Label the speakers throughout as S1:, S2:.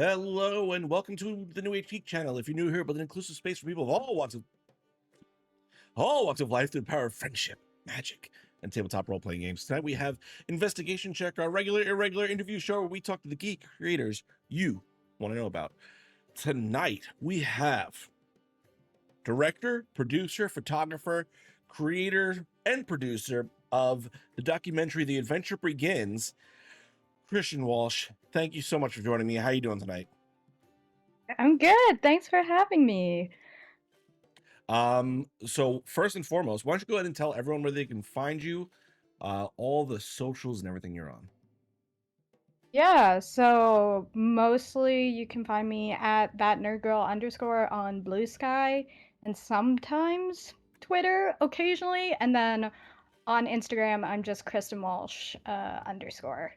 S1: Hello and welcome to the New Age Geek channel. If you're new here, but an inclusive space for people of all walks of life through the power of friendship, magic, and tabletop role-playing games. Tonight we have Investigation Check, our regular irregular interview show where we talk to the geek creators you want to know about. Tonight we have director, producer, photographer, creator, and producer of the documentary The Adventure Begins, Kristen Walsh. Thank you so much for joining me. How are you doing tonight?
S2: I'm good. Thanks for having me.
S1: So first and foremost, why don't you go ahead and tell everyone where they can find you, all the socials and everything you're on.
S2: Yeah, so mostly you can find me at _that_nerdgirl_ on Blue Sky and sometimes Twitter occasionally, and then on Instagram I'm just Kristen Walsh _.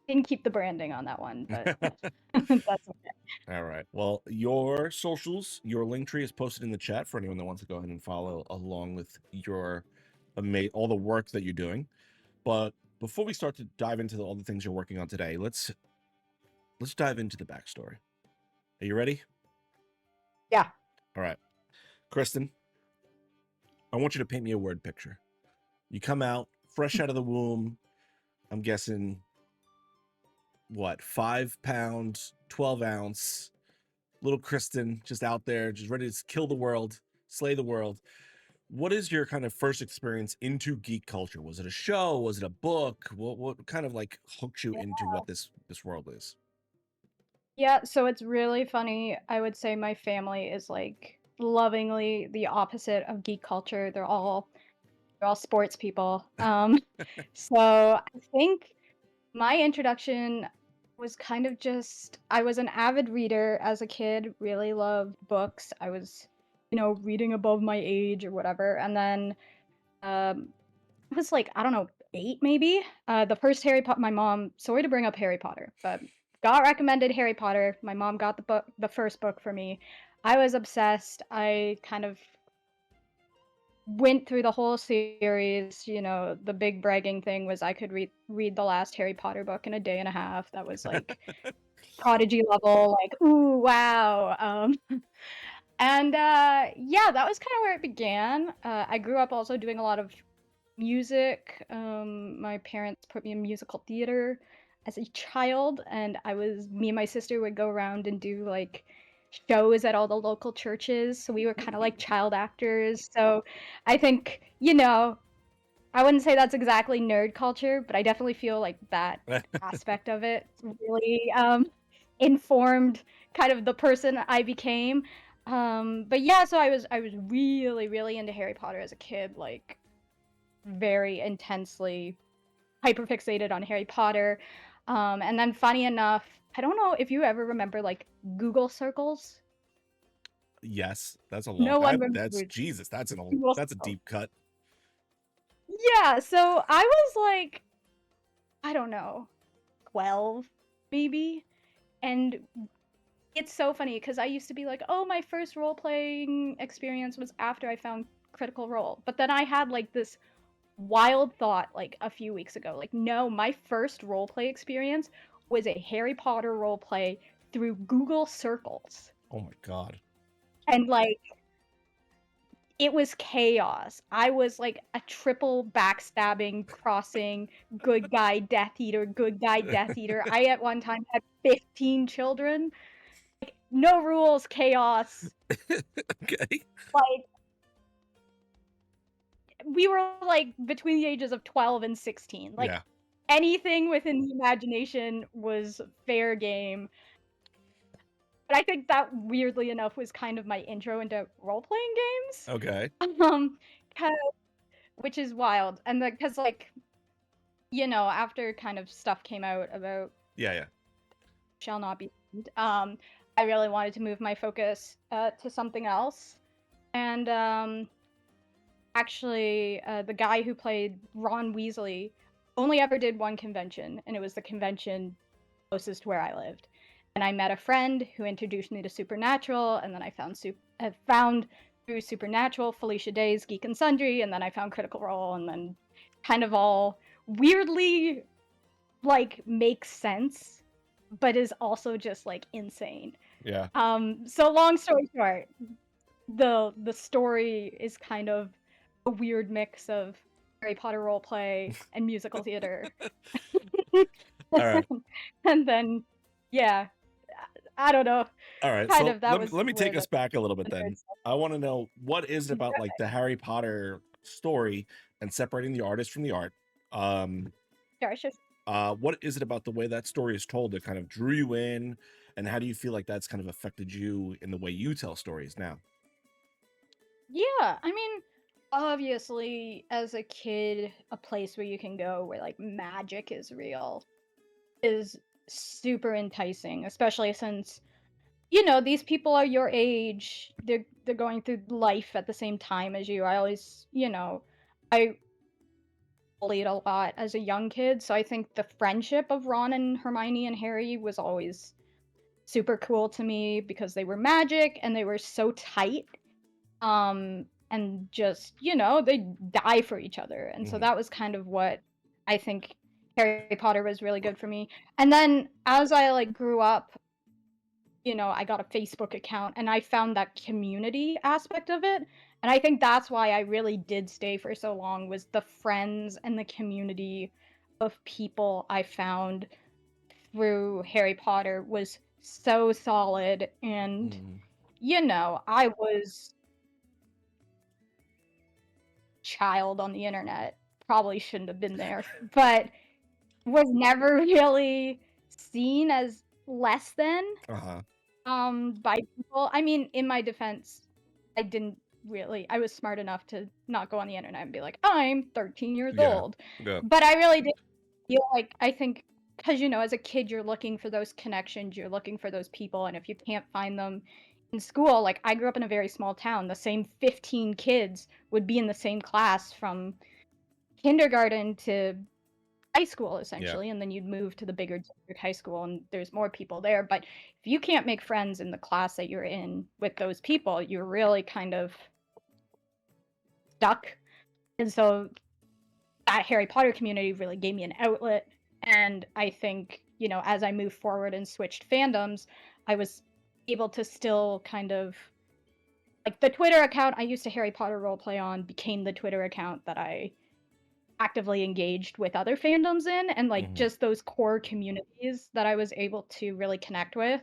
S2: Didn't keep the branding on that one, but that's okay.
S1: All right. Well, your socials, your link tree is posted in the chat for anyone that wants to go ahead and follow along with your all the work that you're doing. But before we start to dive into all the things you're working on today, let's dive into the backstory. Are you ready?
S2: Yeah.
S1: All right. Kristen, I want you to paint me a word picture. You come out fresh out of the womb. I'm guessing what, 5 pounds, 12 ounce, little Kristen just out there, just ready to kill the world, slay the world. What is your kind of first experience into geek culture? Was it a show? Was it a book? What kind of like hooked you into what this world is?
S2: Yeah, so it's really funny. I would say my family is like lovingly the opposite of geek culture. They're all sports people. So I think my introduction was kind of just I was an avid reader as a kid, really loved books. I was, reading above my age or whatever. And then I was like, I don't know, 8 maybe. The first Harry Potter, my mom, sorry to bring up Harry Potter, but got recommended Harry Potter. My mom got the first book for me. I was obsessed. I kind of went through the whole series. The big bragging thing was I could read the last Harry Potter book in a day and a half. That was like prodigy level, like, ooh, wow. And yeah, that was kind of where it began. I grew up also doing a lot of music. My parents put me in musical theater as a child, and me and my sister would go around and do like shows at all the local churches. So we were kind of like child actors. So I think, I wouldn't say that's exactly nerd culture, but I definitely feel like that aspect of it really informed kind of the person I became. But yeah, so I was really, really into Harry Potter as a kid, like very intensely hyperfixated on Harry Potter. And then funny enough, I don't know if you ever remember like Google circles.
S1: Yes, that's a long.
S2: No one
S1: That's
S2: remembers
S1: Jesus.
S2: Google
S1: That's a
S2: circles.
S1: deep cut.
S2: Yeah, so I was like, I don't know, 12 maybe. And it's so funny because I used to be like, oh, my first role playing experience was after I found Critical Role. But then I had like this wild thought like a few weeks ago. Like, no, my first roleplay experience was a Harry Potter roleplay through Google Circles.
S1: Oh my God.
S2: And like it was chaos. I was like a triple backstabbing, crossing, good guy, Death Eater, good guy, Death Eater. I at one time had 15 children. Like, no rules, chaos.
S1: Okay.
S2: Like, we were like between the ages of 12 and 16. Like,
S1: Yeah.
S2: anything within the imagination was fair game. But I think that weirdly enough was kind of my intro into role-playing games.
S1: Okay.
S2: Um, 'Cause, which is wild. And because like, after kind of stuff came out about
S1: Yeah. Yeah.
S2: Shall Not Be Named, I really wanted to move my focus to something else. And actually, the guy who played Ron Weasley only ever did one convention, and it was the convention closest to where I lived. And I met a friend who introduced me to Supernatural, and then I found through Supernatural Felicia Day's Geek and Sundry, and then I found Critical Role, and then kind of all weirdly like makes sense but is also just like insane.
S1: Yeah.
S2: So long story short, the story is kind of a weird mix of Harry Potter role play and musical theater.
S1: All right.
S2: And then yeah, I don't know.
S1: All right.
S2: Kind
S1: So
S2: of that
S1: let me
S2: was
S1: let me
S2: where
S1: take
S2: the
S1: us back a little bit
S2: nerd
S1: then.
S2: stuff.
S1: I want to know what is it about like the Harry Potter story and separating the artist from the art. Um,
S2: Sure, sure.
S1: what is it about the way that story is told that kind of drew you in, and how do you feel like that's kind of affected you in the way you tell stories now?
S2: Yeah, I mean, obviously, as a kid, a place where you can go where like magic is real is super enticing, especially since these people are your age. They're going through life at the same time as you. I always, I bullied a lot as a young kid, so I think the friendship of Ron and Hermione and Harry was always super cool to me because they were magic and they were so tight. And just, they die for each other. And so
S1: Hmm.
S2: that was kind of what I think Harry Potter was really good for me. And then as I like grew up, I got a Facebook account and I found that community aspect of it. And I think that's why I really did stay for so long was the friends and the community of people I found through Harry Potter was so solid. And,
S1: Hmm.
S2: I was child on the internet, probably shouldn't have been there, but was never really seen as less than
S1: Uh-huh.
S2: by people. I mean, in my defense, I was smart enough to not go on the internet and be like, I'm 13 years
S1: Yeah.
S2: old.
S1: Yeah.
S2: But I really did feel like I think because as a kid you're looking for those connections, you're looking for those people, and if you can't find them in school, like I grew up in a very small town, the same 15 kids would be in the same class from kindergarten to high school
S1: Yeah.
S2: essentially, and then you'd move to the bigger district high school and there's more people there. But if you can't make friends in the class that you're in with those people, you're really kind of stuck. And so that Harry Potter community really gave me an outlet. And I think, as I moved forward and switched fandoms, I was able to still kind of like the Twitter account I used to Harry Potter roleplay on became the Twitter account that I actively engaged with other fandoms in, and like
S1: Hmm.
S2: just those core communities that I was able to really connect with,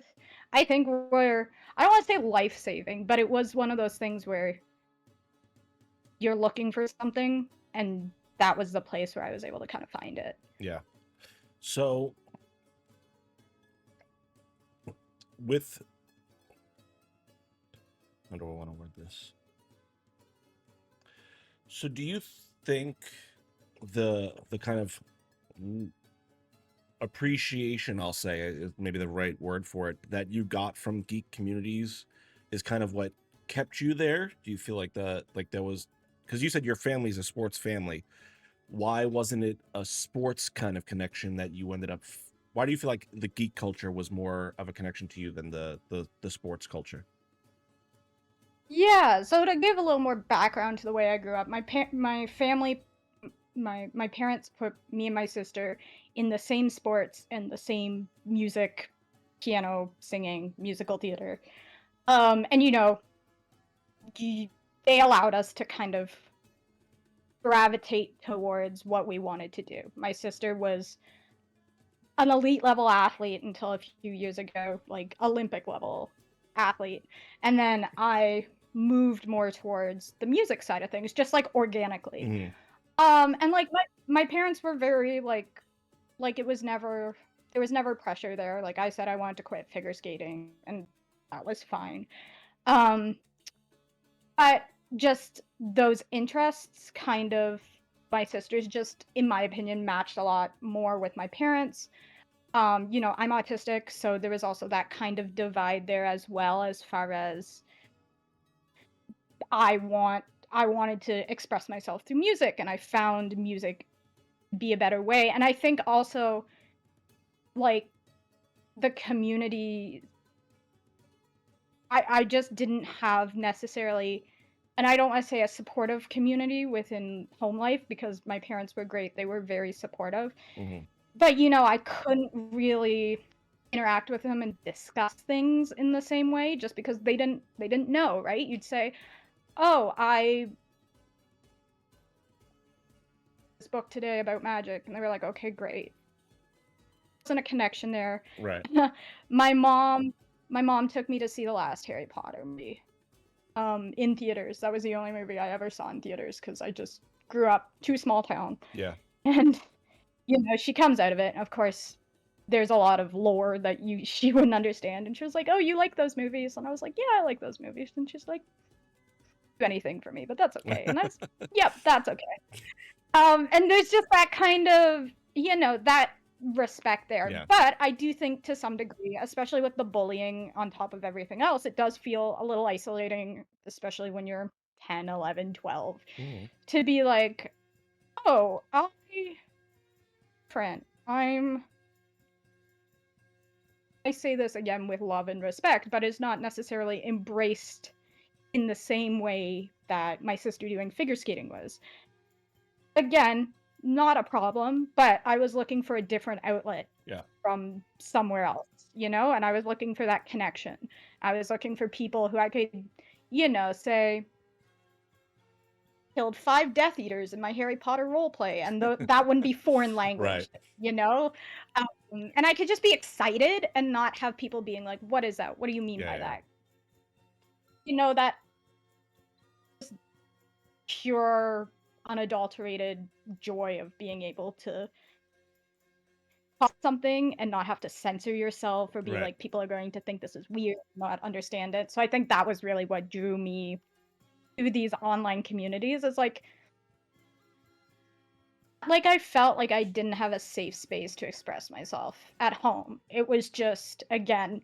S2: I think were, I don't want to say life saving, but it was one of those things where you're looking for something, and that was the place where I was able to kind of find it.
S1: Yeah. So with how do I want to word this? So do you think the kind of appreciation, I'll say, is maybe the right word for it, that you got from geek communities is kind of what kept you there? Do you feel like there was, because you said your family's a sports family. Why wasn't it a sports kind of connection that you ended up why do you feel like the geek culture was more of a connection to you than the sports culture?
S2: Yeah, so to give a little more background to the way I grew up, my family, my parents put me and my sister in the same sports and the same music, piano, singing, musical theater. And they allowed us to kind of gravitate towards what we wanted to do. My sister was an elite level athlete until a few years ago, like Olympic level athlete. And then I moved more towards the music side of things, just like organically.
S1: Hmm.
S2: And like my parents were very like it was never there was never pressure there. Like I said I wanted to quit figure skating and that was fine. Um but just those interests kind of my sisters just in my opinion matched a lot more with my parents. I'm autistic, so there was also that kind of divide there as far as I want I wanted to express myself through music and I found music be a better way. And I think also like the community I just didn't have necessarily, and I don't want to say a supportive community within home life because my parents were great. They were very supportive.
S1: Hmm.
S2: But I couldn't really. interact with them and discuss things in the same way, just because they didn't know, right? You'd say, "Oh, I this book today about magic," and they were like, "Okay, great." Wasn't a connection there.
S1: Right.
S2: my mom my mom took me to see the last Harry Potter movie in theaters. That was the only movie I ever saw in theaters because I just grew up too small town.
S1: Yeah.
S2: And she comes out of it. Of course, there's a lot of lore that she wouldn't understand, and she was like, "Oh, you like those movies?" And I was like, "Yeah, I like those movies." And she's like, "Do anything for me, but that's okay." And that's yep, that's okay. And there's just that kind of that respect there.
S1: Yeah.
S2: But I do think to some degree, especially with the bullying on top of everything else, it does feel a little isolating, especially when you're 10, 11, 12,
S1: Mhm.
S2: to be like, "Oh, different. I say this again with love and respect, but it's not necessarily embraced in the same way that my sister doing figure skating was." Again, not a problem, but I was looking for a different outlet
S1: Yeah.
S2: from somewhere else, and I was looking for that connection. I was looking for people who I could, say, killed 5 Death Eaters in my Harry Potter roleplay, and that wouldn't be foreign language,
S1: Right.
S2: you know? And I could just be excited and not have people being like, "What is that? What do you mean by
S1: Yeah.
S2: that?" That pure, unadulterated joy of being able to talk something and not have to censor yourself or be
S1: Right.
S2: like, people are going to think this is weird, not understand it. So I think that was really what drew me to these online communities, is like I felt like I didn't have a safe space to express myself at home. It was just, again,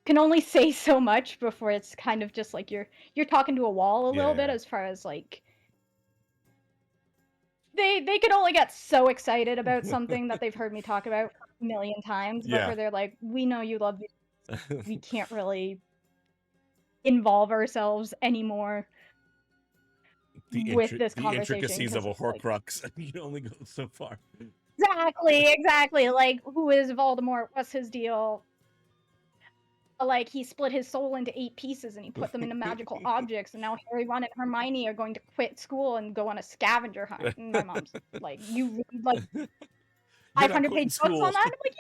S2: can only say so much before it's kind of just like you're talking to a wall a little bit,
S1: Yeah.
S2: as far as like they could only get so excited about something that they've heard me talk about a million times
S1: Yeah.
S2: before they're like, "We know you love these. We can't really involve ourselves anymore with this
S1: The
S2: conversation
S1: intricacies of
S2: because
S1: a
S2: it's like."
S1: Horcrux. You can only go so far.
S2: Exactly, like, who is Voldemort? What's his deal? Like, he split his soul into 8 pieces and he put them into magical objects, and now Harry, Ron, and Hermione are going to quit school and go on a scavenger hunt. And my mom's like, "You read, like,
S1: You're not
S2: 500-page
S1: quitting
S2: books on
S1: school.
S2: that?" I'm like,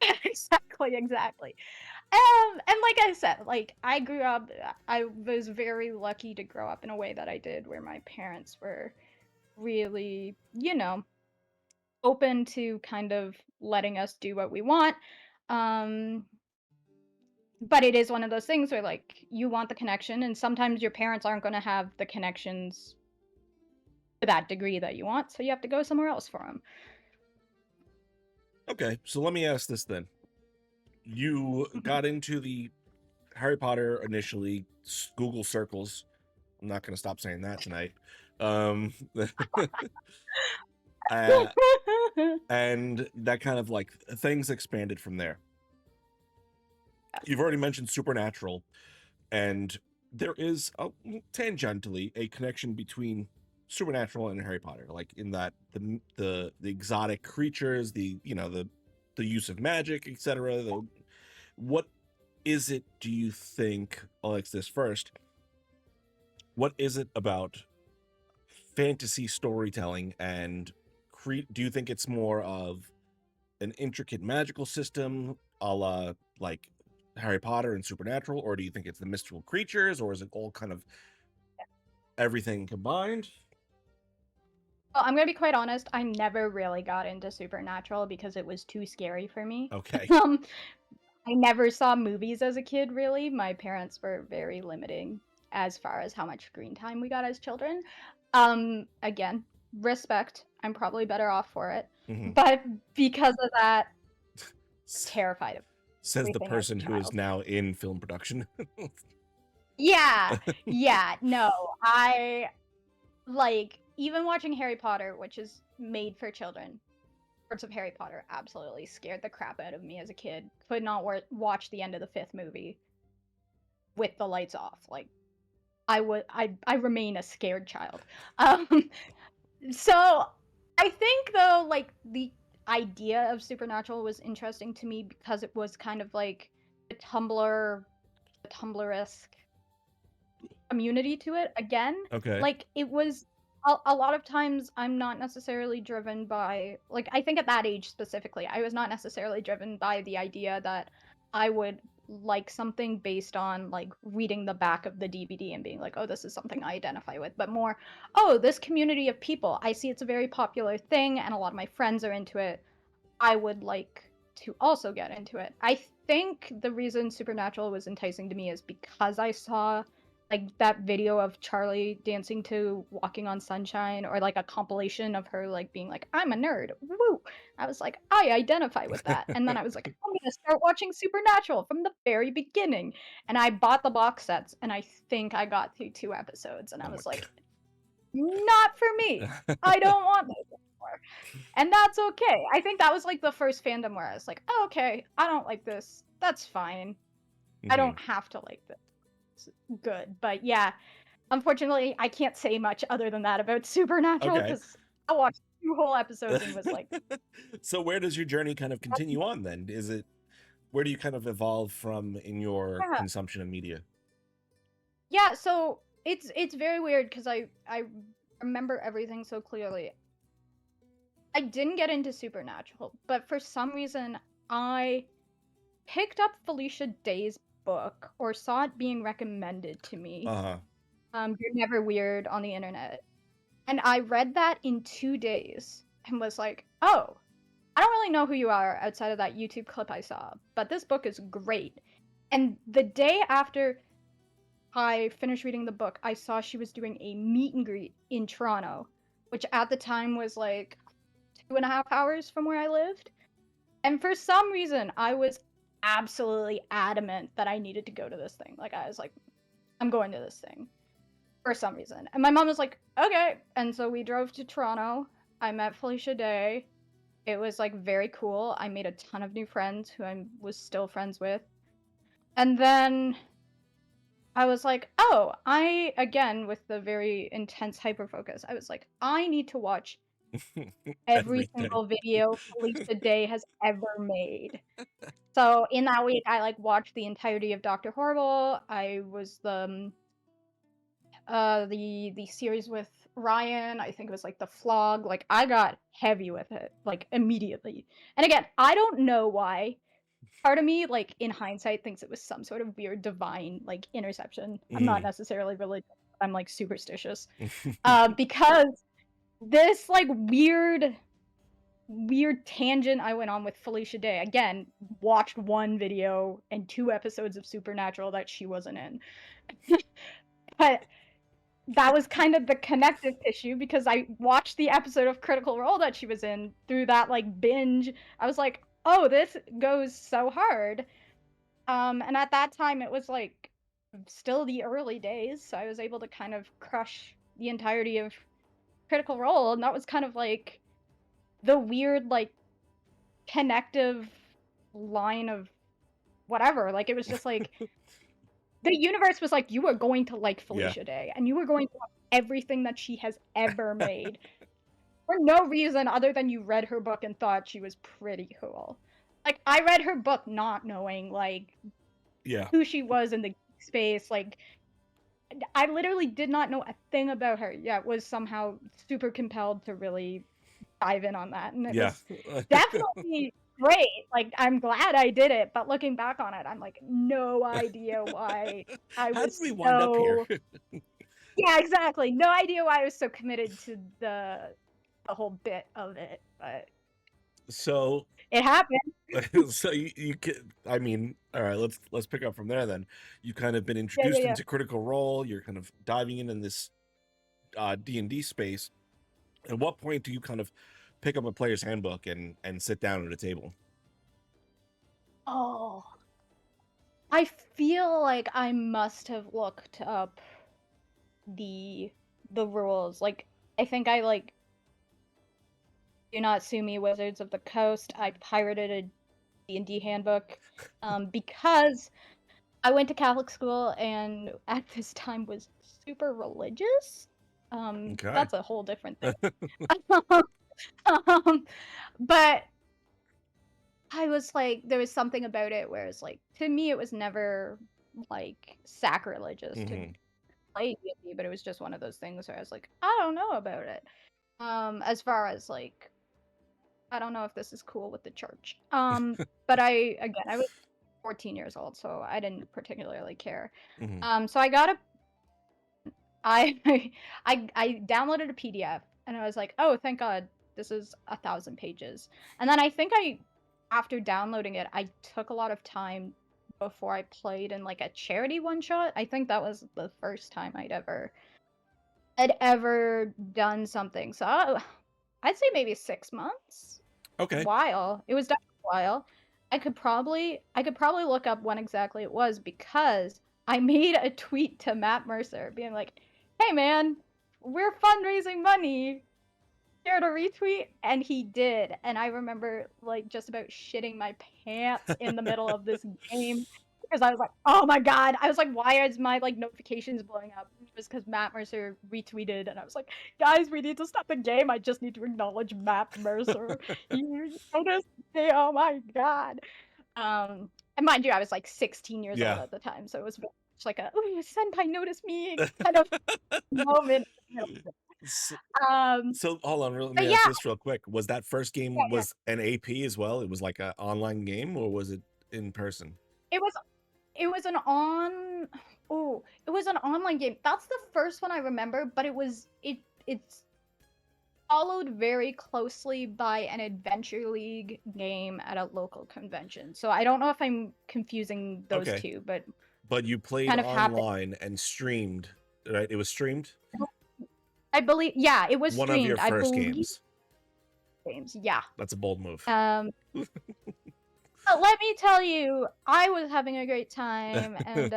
S2: "Yeah." Exactly. And like I said, like, I was very lucky to grow up in a way that I did, where my parents were really, open to kind of letting us do what we want. Um, but it is one of those things where, like, you want the connection, and sometimes your parents aren't going to have the connections to that degree that you want, so you have to go somewhere else for them.
S1: Okay, so let me ask this then. You got into the Harry Potter initially, Google circles. I'm not going to stop saying that tonight. uh, and that kind of like things expanded from there. You've already mentioned Supernatural, and there is tangentially a connection between Supernatural and Harry Potter, like in that the exotic creatures, the use of magic, etc. What is it, do you think? I'll ask this first. What is it about fantasy storytelling and do you think it's more of an intricate magical system a la like Harry Potter and Supernatural, or do you think it's the mystical creatures, or is it all kind of everything combined?
S2: Well, I'm gonna be quite honest, I never really got into Supernatural because it was too scary for me.
S1: Okay.
S2: Um, I never saw movies as a kid, really. My parents were very limiting as far as how much screen time we got as children. Again, respect. I'm probably better off for it.
S1: Mhm.
S2: But because of that, terrified of
S1: Says the
S2: everything as a
S1: person who is
S2: child.
S1: now in film production.
S2: Yeah, yeah, no, I like, even watching Harry Potter, which is made for children, parts of Harry Potter absolutely scared the crap out of me as a kid. Could not watch the end of the 5th movie with the lights off. Like, I remain a scared child. Um, so I think though, like, idea of Supernatural was interesting to me because it was kind of like a Tumblr-esque community to it again.
S1: Okay.
S2: Like, it was a lot of times I'm not necessarily driven by, like, I think at that age specifically, I was not necessarily driven by the idea that I would like something based on like reading the back of the DVD and being like, oh, this is something I identify with, but more, oh, this community of people, I see it's a very popular thing and a lot of my friends are into it. I would like to also get into it. I think the reason Supernatural was enticing to me is because I saw like that video of Charlie dancing to Walking on Sunshine, or like a compilation of her like being like, I'm a nerd. Woo! I was like, I identify with that. And then I was like, I'm gonna start watching Supernatural from the very beginning. And I bought the box sets and I think I got through 2 episodes and I
S1: Oh my
S2: was like, not for me. I don't want this anymore. And that's okay. I think that was like the first fandom where I was like, oh, okay, I don't like this. That's fine. I
S1: Mhm.
S2: don't have to like this. It's good. But yeah, unfortunately, I can't say much other than that about Supernatural
S1: Okay.
S2: because I watched 2 whole episodes and was like,
S1: So where does your journey kind of continue on then? Is it, where do you kind of evolve from in your
S2: yeah.
S1: consumption of media?
S2: Yeah, so it's very weird because I remember everything so clearly. I didn't get into Supernatural, but for some reason I picked up Felicia Day's book or saw it being recommended to me.
S1: Uh-huh.
S2: You're Never Weird on the internet. And I read that in 2 days and was like, oh, I don't really know who you are outside of that YouTube clip I saw, but this book is great. And the day after I finished reading the book, I saw she was doing a meet and greet in Toronto, which at the time was like 2.5 hours from where I lived. And for some reason, I was absolutely adamant that I needed to go to this thing. Like, I was like, I'm going to this thing for some reason. And my mom was like, okay. And so we drove to Toronto. I met Felicia Day. It was like very cool. I made a ton of new friends who I was still friends with. And then I was like, oh, again, with the very intense hyper focus, I was like, I need to watch every
S1: Everything.
S2: single video Felicia Day has ever made. So in that week, I like watched the entirety of Dr. Horrible. I was the series with Ryan. I think it was like the Flog. Like I got heavy with it like immediately. And again, I don't know why. Part of me, like in hindsight, thinks it was some sort of weird divine like interception. I'm not necessarily religious. I'm like superstitious. Because this like weird tangent I went on with Felicia Day. Again, watched 1 video and 2 episodes of Supernatural that she wasn't in. But that was kind of the connective tissue because I watched the episode of Critical Role that she was in through that like binge. I was like, oh, this goes so hard. And at that time it was like still the early days, so I was able to kind of crush the entirety of Critical Role, and that was kind of like the weird like connective line of whatever. Like it was just like the universe was like, you are going to like
S1: Yeah.
S2: Felicia Day, and you are going to watch everything that she has ever made for no reason other than you read her book and thought she was pretty cool. Like I read her book not knowing like
S1: Yeah.
S2: who she was in the space. Like I literally did not know a thing about her, yet was somehow super compelled to really dive in on that. And it
S1: Yeah.
S2: was definitely great. Like, I'm glad I did it, but looking back on it, I'm like, no idea why I
S1: How did
S2: was
S1: we wind up here?
S2: so. Yeah, exactly. No idea why I was so committed to the whole bit of it, but
S1: So
S2: it happened.
S1: so you could, I mean, all right, let's pick up from there then. You kind of been
S2: Yeah, yeah,
S1: introduced
S2: yeah.
S1: into Critical Role, you're kind of diving in this D&D space. At what point do you kind of pick up a player's handbook and sit down at a table?
S2: Oh, I feel like I must have looked up the rules. Like, I think I like Do Not Sue Me, Wizards of the Coast. I pirated a D&D handbook because I went to Catholic school and at this time was super religious.
S1: Okay.
S2: That's a whole different thing. um, but I was like, there was something about it where it's like, to me, it was never like sacrilegious to
S1: Hmm.
S2: play D&D, but it was just one of those things where I was like, I don't know about it. As far as like, I don't know if this is cool with the church. But I was 14 years old, so I didn't particularly care.
S1: Hmm.
S2: So I got a, I, I downloaded a PDF, and I was like, oh, thank God, this is 1,000 pages. And then I think after downloading it, I took a lot of time before I played in like a charity one shot. I think that was the first time I'd ever done something. So I'd say maybe 6 months.
S1: Okay.
S2: While. It was definitely a while. I could probably look up when exactly it was because I made a tweet to Matt Mercer being like, "Hey man, we're fundraising money. Care to retweet?" And he did. And I remember like just about shitting my pants in the middle of this game because I was like, "Oh my god." I was like, "Why is my like notifications blowing up?" It was because Matt Mercer retweeted and I was like, "Guys, we need to stop the game. I just need to acknowledge Matt Mercer. You noticed me? Oh my god." And mind you, I was like 16 years old
S1: Yeah.
S2: at the time, so it was very much like a "Ooh, senpai noticed me" kind of moment.
S1: So,
S2: Um,
S1: so hold on, let
S2: but
S1: me
S2: yeah,
S1: ask this real quick. Was that first
S2: yeah,
S1: game
S2: yeah.
S1: was an AP as well? It was like an online game, or was it in person?
S2: It was it was an on oh, it was an online game. That's the first one I remember, but it's followed very closely by an Adventure League game at a local convention. So I don't know if I'm confusing those
S1: Okay.
S2: two, but
S1: But you played
S2: kind of happened.
S1: online and streamed, right? It was streamed?
S2: I believe, yeah, it was
S1: One of your
S2: streamed. I
S1: first
S2: believe
S1: games.
S2: games. Yeah.
S1: That's a bold move.
S2: Um, but let me tell you, I was having a great time, and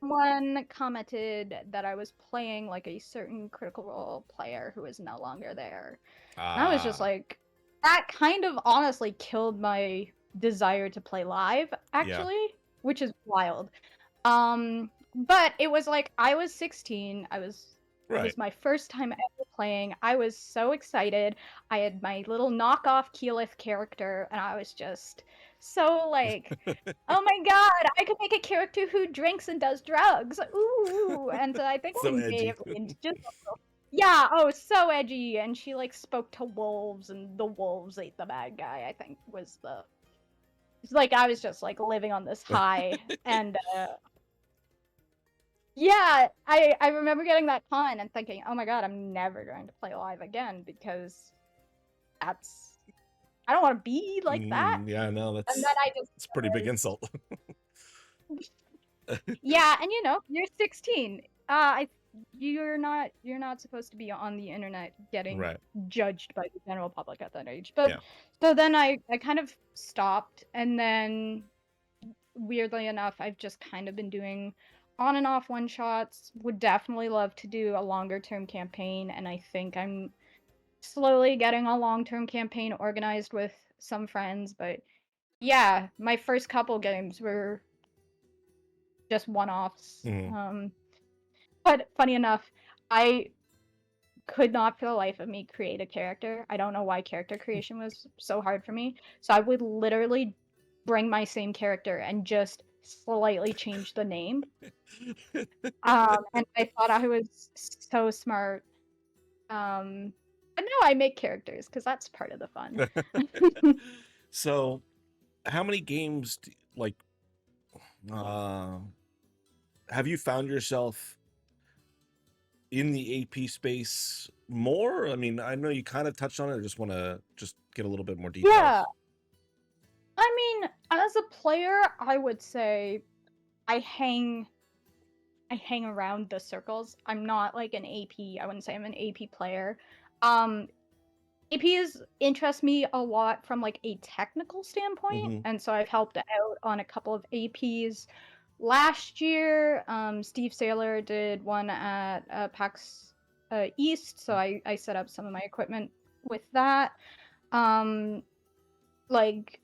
S2: someone commented that I was playing like a certain Critical Role player who is no longer there. And I was just
S1: Ah,
S2: like, that kind of honestly killed my desire to play live,
S1: yeah.
S2: actually, which is wild. But it was like I was 16. It
S1: Right.
S2: was my first time ever playing. I was so excited. I had my little knockoff Keyleth character, and I was just so like, oh my god, I could make a character who drinks and does drugs. Ooh. And so I think
S1: So
S2: I may
S1: edgy.
S2: have leaned just a little. Yeah, oh, so edgy. And she like spoke to wolves, and the wolves ate the bad guy, I think was the. It's like I was just like living on this high. And yeah, I remember getting that con and thinking, oh my god, I'm never going to play live again because that's. I don't want to be like that.
S1: Yeah, no,
S2: And then I
S1: it's a pretty big
S2: just
S1: insult.
S2: yeah, and you're 16. You're not supposed to be on the internet getting
S1: Right.
S2: judged by the general public at that age. But
S1: Yeah.
S2: so then I kind of stopped, and then weirdly enough, I've just kind of been doing on and off one shots. Would definitely love to do a longer term campaign, and I think I'm slowly getting a long term campaign organized with some friends. But yeah, my first couple games were just one-offs.
S1: Mhm.
S2: But funny enough, I could not for the life of me create a character. I don't know why character creation was so hard for me. So I would literally bring my same character and just slightly change the name. And I thought I was so smart. But no, I make characters because that's part of the fun.
S1: So, how many games uh have you found yourself in the AP space more? I mean, I know you kind of touched on it. I just want to just get a little bit more
S2: Yeah,
S1: details.
S2: I mean, as a player, I would say I hang I hang around the circles. I'm not like an AP. I wouldn't say I'm an AP player. Um, APs interest me a lot from like a technical standpoint,
S1: Hmm.
S2: and so I've helped out on a couple of APs. Last year, Steve Saylor did one at PAX East, so I set up some of my equipment with that. Um, like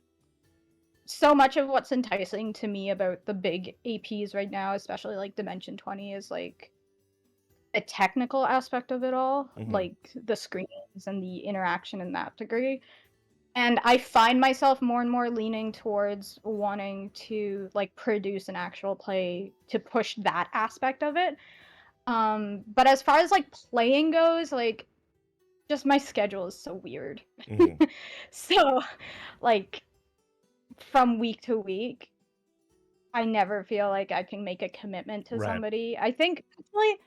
S2: so much of what's enticing to me about the big APs right now, especially like Dimension 20, is like the technical aspect of it all,
S1: Hmm.
S2: like the screens and the interaction in that degree. And I find myself more and more leaning towards wanting to like produce an actual play to push that aspect of it. But as far as like playing goes, like just my schedule is so weird.
S1: Mhm.
S2: So like from week to week, I never feel like I can make a commitment to
S1: Right.
S2: somebody. I think actually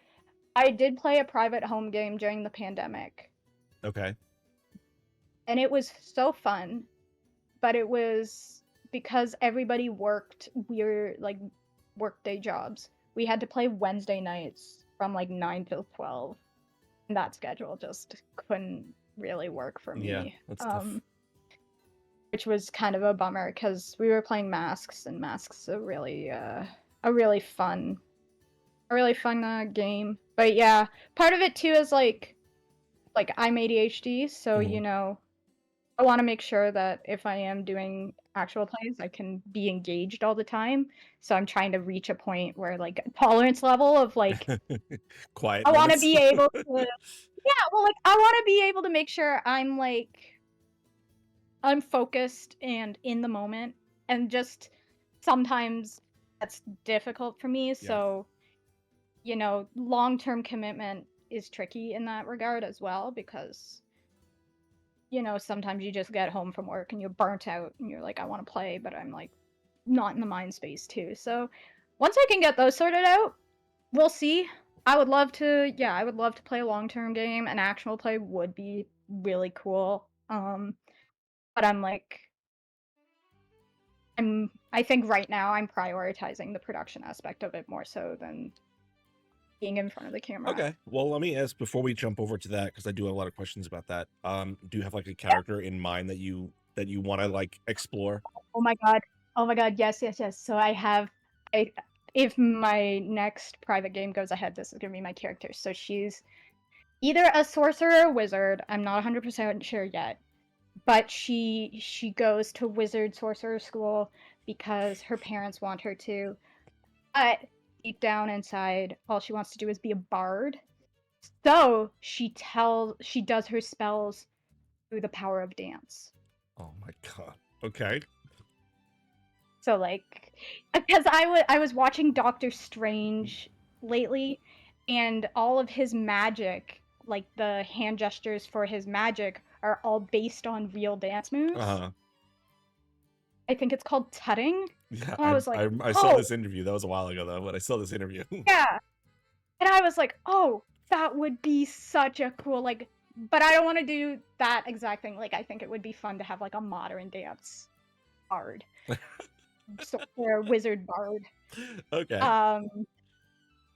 S2: I did play a private home game during the pandemic,
S1: Okay.
S2: and it was so fun, but it was because everybody worked weird like workday jobs. We had to play Wednesday nights from like 9 till 12. And that schedule just couldn't really work for
S1: Yeah,
S2: me.
S1: that's tough.
S2: Which was kind of a bummer because we were playing Masks, and Masks a really fun game. But yeah, part of it too is like I'm ADHD, so
S1: Mhm.
S2: I want to make sure that if I am doing actual plays, I can be engaged all the time. So I'm trying to reach a point where like tolerance level of like
S1: Quiet
S2: I want to
S1: moments.
S2: be able to yeah, well like I want to be able to make sure I'm focused and in the moment, and just sometimes that's difficult for me.
S1: Yeah.
S2: So, long-term commitment is tricky in that regard as well because sometimes you just get home from work and you're burnt out and you're like, I want to play, but I'm like not in the mind space too. So once I can get those sorted out, we'll see. I would love to play a long-term game. An actual play would be really cool. But I think right now I'm prioritizing the production aspect of it more so than being in front of the camera.
S1: Okay. Well, let me ask before we jump over to that, because I do have a lot of questions about that. Do you have like a character in mind that you want to like explore?
S2: Oh my god. Oh my god. Yes, yes, yes. So I if my next private game goes ahead, this is gonna be my character. So she's either a sorcerer or wizard. I'm not 100% sure yet. But she goes to wizard sorcerer school because her parents want her to. But deep down inside, all she wants to do is be a bard. So she does her spells through the power of dance.
S1: Oh my god. Okay.
S2: So like, because I was watching Doctor Strange lately, and all of his magic, like the hand gestures for his magic, are all based on real dance moves.
S1: Uh-huh.
S2: I think it's called tutting.
S1: Yeah,
S2: And I was like,
S1: I saw
S2: oh
S1: this interview. That was a while ago though, but I saw this interview.
S2: yeah. And I was like, oh, that would be such a cool like. But I don't want to do that exact thing. Like I think it would be fun to have like a modern dance bard, so or wizard bard.
S1: Okay.
S2: Um,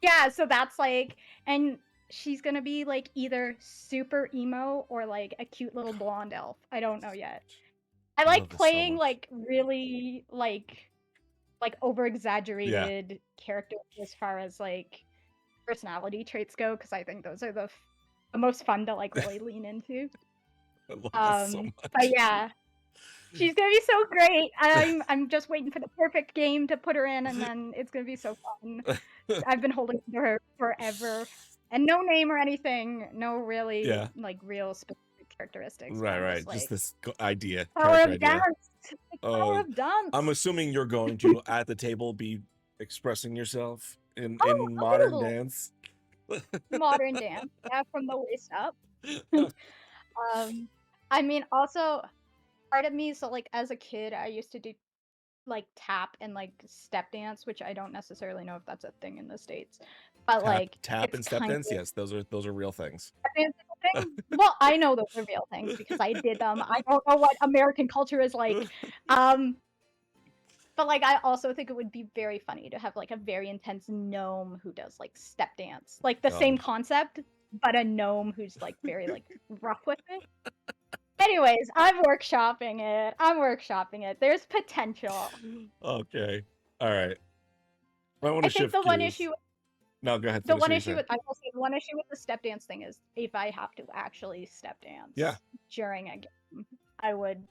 S2: yeah. So that's like, and she's gonna be like either super emo or like a cute little blonde elf. I don't know yet. I
S1: I
S2: like
S1: love this so
S2: playing
S1: much.
S2: like really like over
S1: Yeah.
S2: exaggerated characters as far as like personality traits go, because I think those are the most fun to like really lean into.
S1: I love this so
S2: But
S1: much.
S2: yeah, she's gonna be so great. I'm just waiting for the perfect game to put her in, and then it's gonna be so fun. I've been holding to her forever, and no name or anything, no really
S1: Yeah.
S2: like real specific characteristics.
S1: Right,
S2: More
S1: right.
S2: just
S1: Just
S2: like
S1: this idea,
S2: power
S1: character
S2: of
S1: idea.
S2: dance, the power
S1: Oh,
S2: of
S1: I'm
S2: dance.
S1: assuming you're going to at the table be expressing yourself in
S2: Oh, a
S1: modern
S2: little
S1: dance.
S2: modern dance, yeah, from the waist up. um, I mean, also part of me, so like as a kid, I used to do like tap and like step dance, which I don't necessarily know if that's a thing in the States, but like
S1: Tap
S2: it's
S1: and step
S2: kind
S1: dance.
S2: of
S1: Yes, those are real things.
S2: step dance is a thing. Well, I know those are real things because I did them. I don't know what American culture is like. Um, but like I also think it would be very funny to have like a very intense gnome who does like step dance. Like the same
S1: God.
S2: concept, but a gnome who's like very like rough with it. Anyways, I'm workshopping it. I'm workshopping it. There's potential.
S1: Okay. All right. I want to
S2: I think
S1: shift gears. No, go ahead.
S2: the
S1: Finish
S2: one
S1: what you're
S2: issue
S1: saying.
S2: with I will say the one issue with the step dance thing is if I have to actually step
S1: Yeah.
S2: dance during a game, I would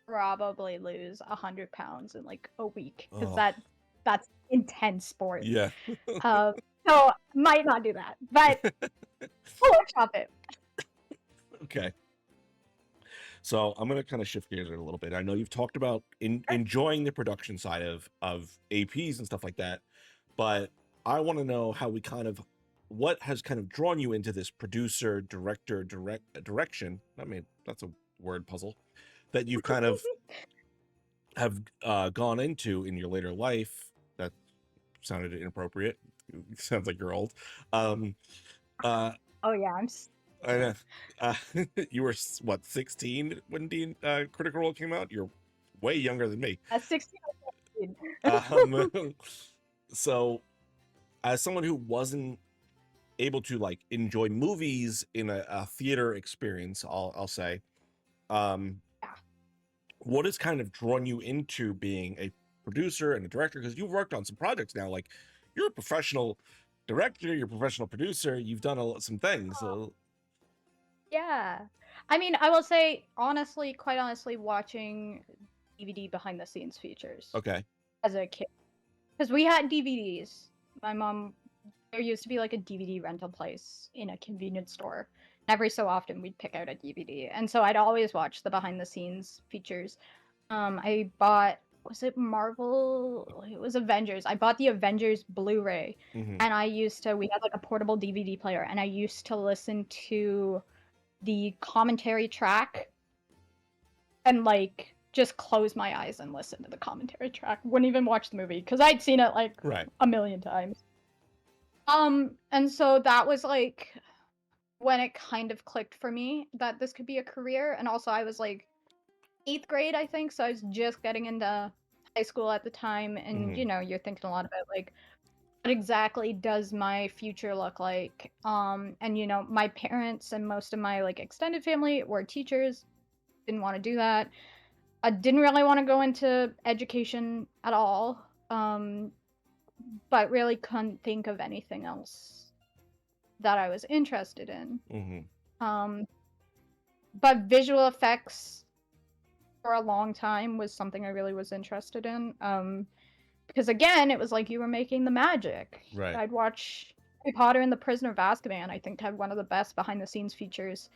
S2: probably lose 100 pounds in like a week because
S1: Oh,
S2: that's intense sport.
S1: yeah.
S2: So might not do that, but we'll workshop it.
S1: Okay. So I'm going to kind of shift gears a little bit. I know you've talked about enjoying the production side of APs and stuff like that, but I want to know how what has kind of drawn you into this producer, director, direction. I mean, that's a word puzzle that you've kind of have gone into in your later life. That sounded inappropriate. Sounds like you're old. Um, uh,
S2: Oh yeah,
S1: I know. Uh, you were what, 16 when Critical Role came out? You're way younger than me.
S2: 16 or
S1: Um, so, as someone who wasn't able to like enjoy movies in a theater experience, I'll say, um,
S2: Yeah.
S1: what has kind of drawn you into being a producer and a director? Because you've worked on some projects now. Like, you're a professional director, you're a professional producer. You've done some things. So,
S2: Yeah. I mean, I will say, honestly, quite honestly, watching DVD behind the scenes features
S1: okay.
S2: as a kid. Because we had DVDs. My mom, there used to be like a DVD rental place in a convenience store. Every so often we'd pick out a DVD. And so I'd always watch the behind the scenes features. I bought, was it Marvel? It was Avengers. I bought the Avengers Blu-ray.
S1: Mm-hmm.
S2: And we had like a portable DVD player, and I used to listen to the commentary track and like just close my eyes and listen to the commentary track. Wouldn't even watch the movie because I'd seen it like
S1: Right.
S2: a million times. And so that was like when it kind of clicked for me that this could be a career. And also I was like 8th grade, I think, so I was just getting into high school at the time, and you know, you're thinking a lot about like what exactly does my future look like? And you know, my parents and most of my like extended family were teachers. Didn't want to do that. I didn't really want to go into education at all. But really couldn't think of anything else that I was interested in. But visual effects for a long time was something I really was interested in. Because again, it was like you were making the magic.
S1: Right.
S2: I'd watch Harry Potter and the Prisoner of Azkaban. I think had one of the best behind the scenes features.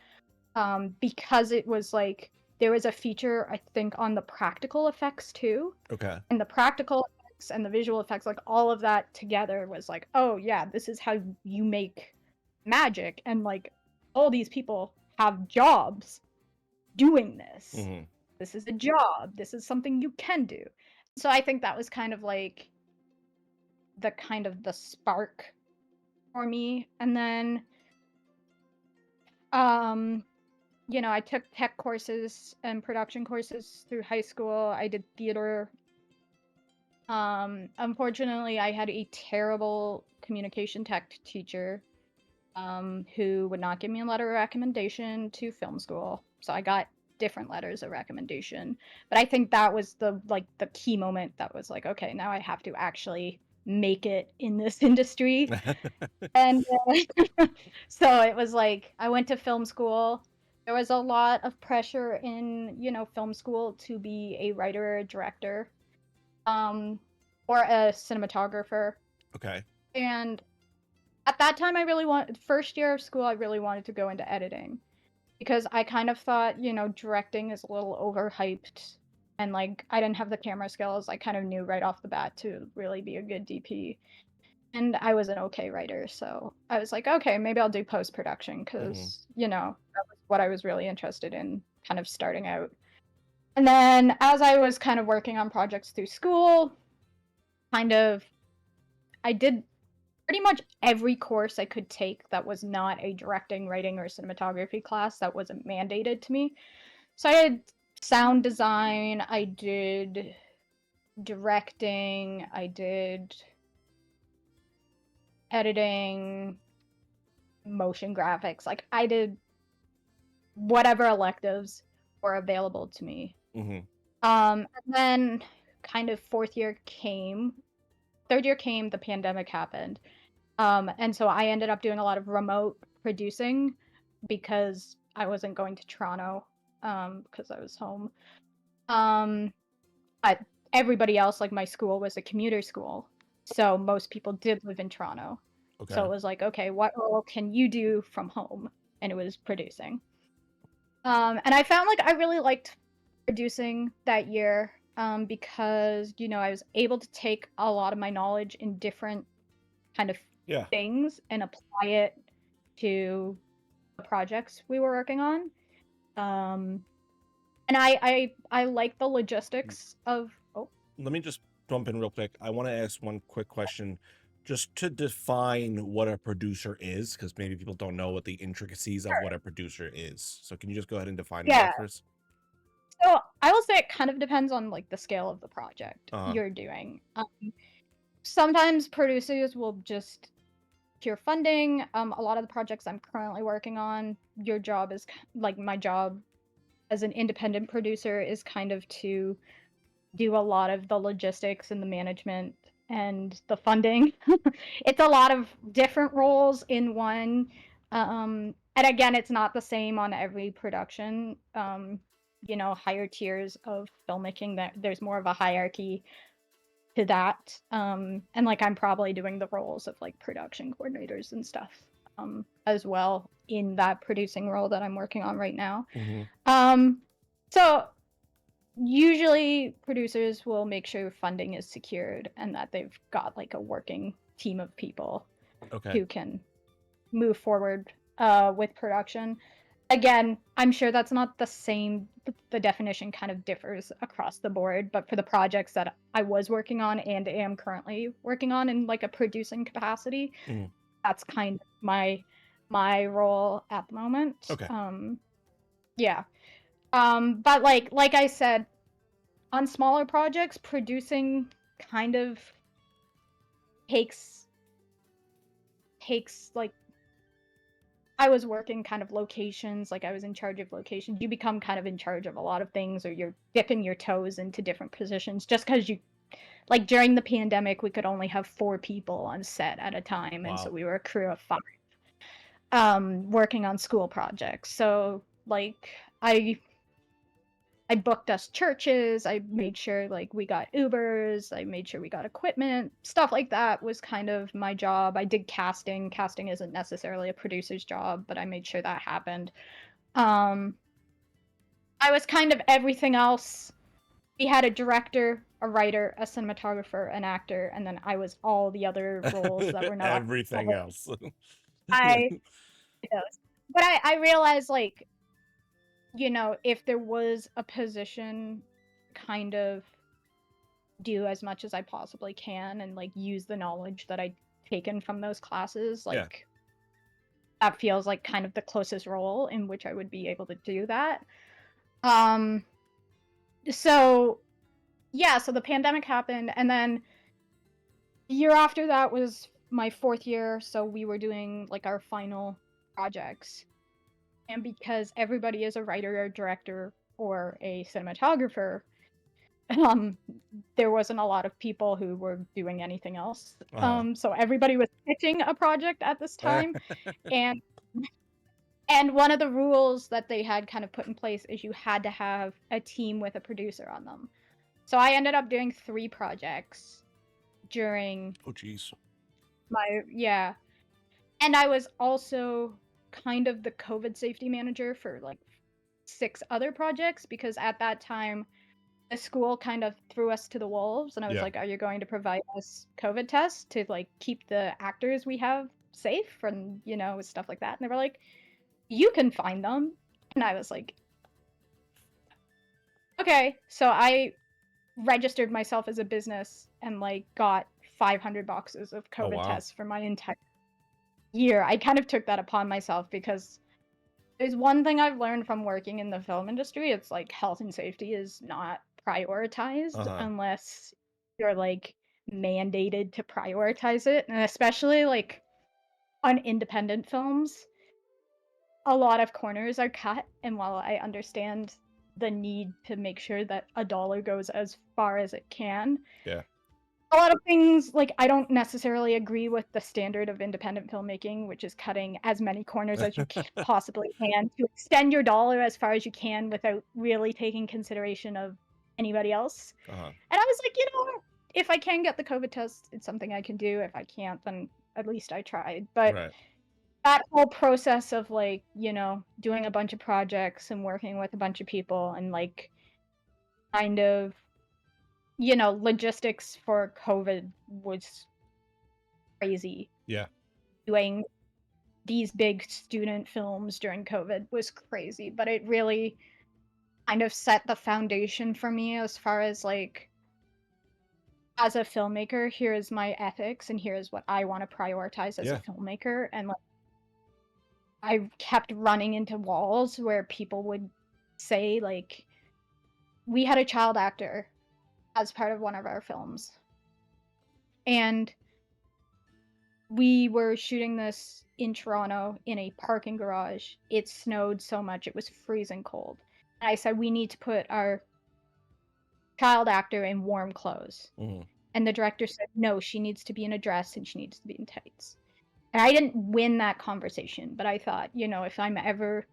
S2: Because it was like there was a feature I think on the practical effects too.
S1: Okay.
S2: And the practical effects and the visual effects, like all of that together was like, oh yeah, this is how you make magic, and like all these people have jobs doing this. This is a job. This is something you can do. So I think that was kind of like the spark for me. And then you know, I took tech courses and production courses through high school. I did theater. Unfortunately, I had a terrible communication tech teacher who would not give me a letter of recommendation to film school. So I got different letters of recommendation. But I think that was the key moment that was like, okay, now I have to actually make it in this industry. And so it was like I went to film school. There was a lot of pressure in, you know, film school to be a writer or a director, or a cinematographer.
S1: Okay.
S2: And at that time, first year of school, I really wanted to go into editing because I kind of thought, you know, directing is a little overhyped, and like I didn't have the camera skills. I kind of knew right off the bat to really be a good DP. And I was an okay writer, so I was like, okay, maybe I'll do post-production because, you know, that was what I was really interested in kind of starting out. And then as I was kind of working on projects through school, I did pretty much every course I could take that was not a directing, writing, or cinematography class that wasn't mandated to me. So I did sound design, I did directing, I did editing, motion graphics. Like I did whatever electives were available to me. And then kind of third year came, the pandemic happened. And so I ended up doing a lot of remote producing because I wasn't going to Toronto, because I was home. But everybody else, like my school was a commuter school. So most people did live in Toronto.
S1: Okay.
S2: So it was like, okay, what role can you do from home? And it was producing. And I found like I really liked producing that year, because I was able to take a lot of my knowledge in different kind of
S1: Yeah.
S2: things and apply it to the projects we were working on. Um, and I like the logistics of. Oh,
S1: Let me just jump in real quick. I want to ask one quick question just to define what a producer is, because maybe people don't know what the intricacies of what a producer is. So can you just go ahead and define
S2: yeah.
S1: that first?
S2: So I will say it kind of depends on like the scale of the project
S1: Uh-huh.
S2: you're doing. Sometimes producers will just secure funding. A lot of the projects I'm currently working on, your job is like my job as an independent producer is kind of to do a lot of the logistics and the management and the funding. It's a lot of different roles in one. And again, it's not the same on every production. Higher tiers of filmmaking, that there's more of a hierarchy to that. And like I'm probably doing the roles of like production coordinators and stuff as well in that producing role that I'm working on right now.
S1: Mm-hmm.
S2: So usually producers will make sure funding is secured and that they've got like a working team of people
S1: Okay.
S2: who can move forward with production. Again, I'm sure that's not the same. The definition kind of differs across the board, but for the projects that I was working on and am currently working on in like a producing capacity,
S1: Mhm.
S2: that's kind of my role at the moment.
S1: Okay.
S2: Yeah. But like I said, on smaller projects, producing kind of takes like I was working kind of locations, like I was in charge of locations. You become kind of in charge of a lot of things, or you're dipping your toes into different positions just because like during the pandemic, we could only have 4 people on set at a time. And so
S1: Wow.
S2: we were a crew of 5, working on school projects. So like I booked us churches, I made sure like we got Ubers, I made sure we got equipment, stuff like that was kind of my job. I did casting. Casting isn't necessarily a producer's job, but I made sure that happened. Um, I was kind of everything else. We had a director, a writer, a cinematographer, an actor, and then I was all the other roles that were not.
S1: Everything else.
S2: I but I realized like, if there was a position kind of do as much as I possibly can and like use the knowledge that I'd taken from those classes.
S1: Yeah.
S2: Like that feels like kind of the closest role in which I would be able to do that. Um so yeah, so the pandemic happened and then the year after that was my 4th year, so we were doing like our final projects. And because everybody is a writer or director or a cinematographer, um there wasn't a lot of people who were doing anything else.
S1: Uh-huh.
S2: So everybody was pitching a project at this time, and one of the rules that they had kind of put in place is you had to have a team with a producer on them. So I ended up doing 3 projects during
S1: Oh, geez.
S2: yeah, and I was also kind of the COVID safety manager for like 6 other projects because at that time the school kind of threw us to the wolves and I was
S1: Yeah.
S2: like, are you going to provide us COVID tests to like keep the actors we have safe and stuff like that? And they were like, you can find them. And I was like, okay. So I registered myself as a business and like got 500 boxes of
S1: Oh,
S2: COVID
S1: wow.
S2: tests for my entire year. I kind of took that upon myself because there's one thing I've learned from working in the film industry. It's like health and safety is not prioritized
S1: Uh-huh.
S2: unless you're like mandated to prioritize it. And especially like on independent films, a lot of corners are cut. And while I understand the need to make sure that a dollar goes as far as it can,
S1: Yeah.
S2: a lot of things like I don't necessarily agree with the standard of independent filmmaking, which is cutting as many corners as you possibly can to extend your dollar as far as you can without really taking consideration of anybody else.
S1: Uh-huh.
S2: And I was like, if I can get the COVID test, it's something I can do. If I can't, then at least I tried. But
S1: Right.
S2: that whole process of, like, doing a bunch of projects and working with a bunch of people and, like, kind of, logistics for COVID was crazy.
S1: Yeah.
S2: Doing these big student films during COVID was crazy, but it really kind of set the foundation for me as far as, like, as a filmmaker, here is my ethics and here is what I want to prioritize as a
S1: Yeah.
S2: filmmaker. And, like, I kept running into walls where people would say, like, we had a child actor as part of one of our films, and we were shooting this in Toronto in a parking garage. It snowed so much, it was freezing cold. And I said, we need to put our child actor in warm clothes.
S1: Mhm.
S2: And the director said, no, she needs to be in a dress and she needs to be in tights. And I didn't win that conversation, but I thought, if I'm ever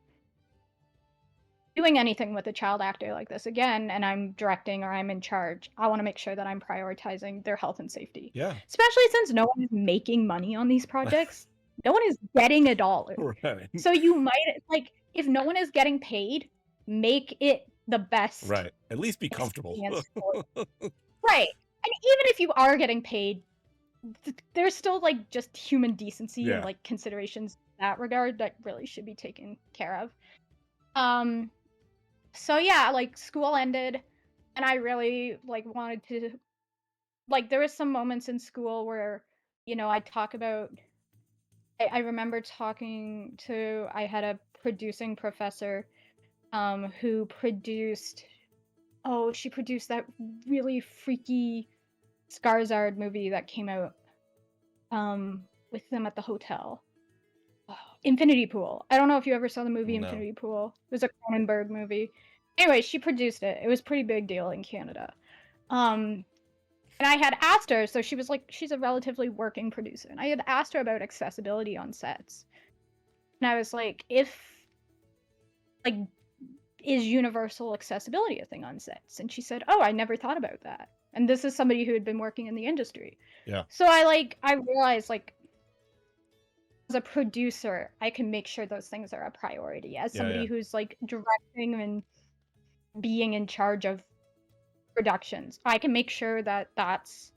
S2: doing anything with a child actor like this again and I'm directing or I'm in charge, I want to make sure that I'm prioritizing their health and safety.
S1: Yeah.
S2: Especially since no one is making money on these projects. No one is getting a dollar.
S1: Right.
S2: So you might, like, if no one is getting paid, make it the best
S1: Right. At least be comfortable.
S2: experience for right. And even if you are getting paid, there's still, like, just human decency
S1: Yeah.
S2: and, like, considerations in that regard that really should be taken care of. So yeah, like, school ended, and I really, like, wanted to, like, there was some moments in school where, I talk about I remember talking to I had a producing professor, who produced she produced that really freaky Skarsgård movie that came out, with them at the hotel. Oh, Infinity Pool. I don't know if you ever saw the movie
S1: No.
S2: Infinity Pool. It was a Cronenberg movie. Anyway, she produced it. It was a pretty big deal in Canada. And I had asked her, so she was like, she's a relatively working producer, and I had asked her about accessibility on sets. And I was like, like, is universal accessibility a thing on sets? And she said, oh, I never thought about that. And this is somebody who had been working in the industry.
S1: Yeah.
S2: So I realized, like, as a producer, I can make sure those things are a priority. As somebody who's, like, directing and being in charge of productions, I can make sure that that's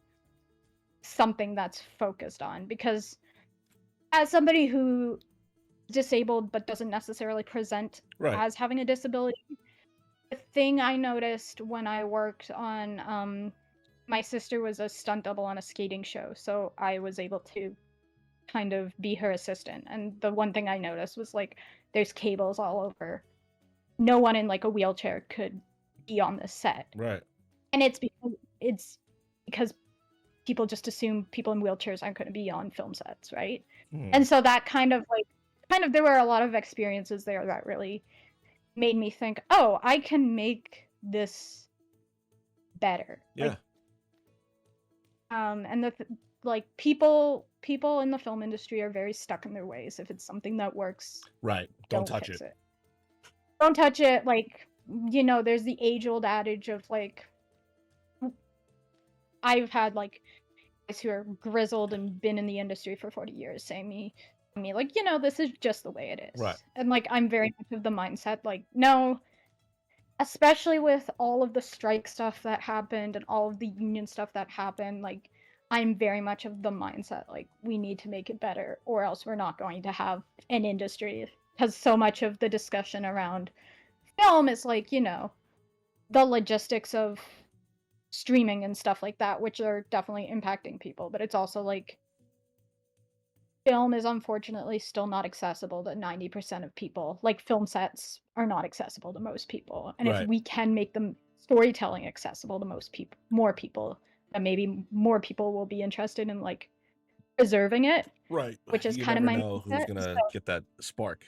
S2: something that's focused on. Because as somebody who is disabled but doesn't necessarily present as having a disability, the thing I noticed when I worked on, my sister was a stunt double on a skating show, so I was able to kind of be her assistant. And the one thing I noticed was, like, there's cables all over. No one in, like, a wheelchair could be on this set.
S1: Right.
S2: And it's because people just assume people in wheelchairs aren't going to be on film sets, right? And so that kind of there were a lot of experiences there that really made me think, oh, I can make this better.
S1: Yeah.
S2: And like, people in the film industry are very stuck in their ways. If it's something that works,
S1: Right. Don't touch
S2: fix
S1: it.
S2: Don't touch it. Like, there's the age-old adage of, like, I've had, like, guys who are grizzled and been in the industry for 40 years saying me, like, this is just the way it is.
S1: Right.
S2: And, like, I'm very much of the mindset, like, no, especially with all of the strike stuff that happened and all of the union stuff that happened, like, I'm very much of the mindset, like, we need to make it better or else we're not going to have an industry. Because so much of the discussion around film is, like, the logistics of streaming and stuff like that, which are definitely impacting people. But it's also, like, film is unfortunately still not accessible to 90% of people. Like, film sets are not accessible to most people. And if we can make them storytelling accessible to more people, then maybe more people will be interested in, like, preserving it.
S1: Right.
S2: Which is
S1: you
S2: kind of
S1: never
S2: my
S1: know who's gonna get that spark.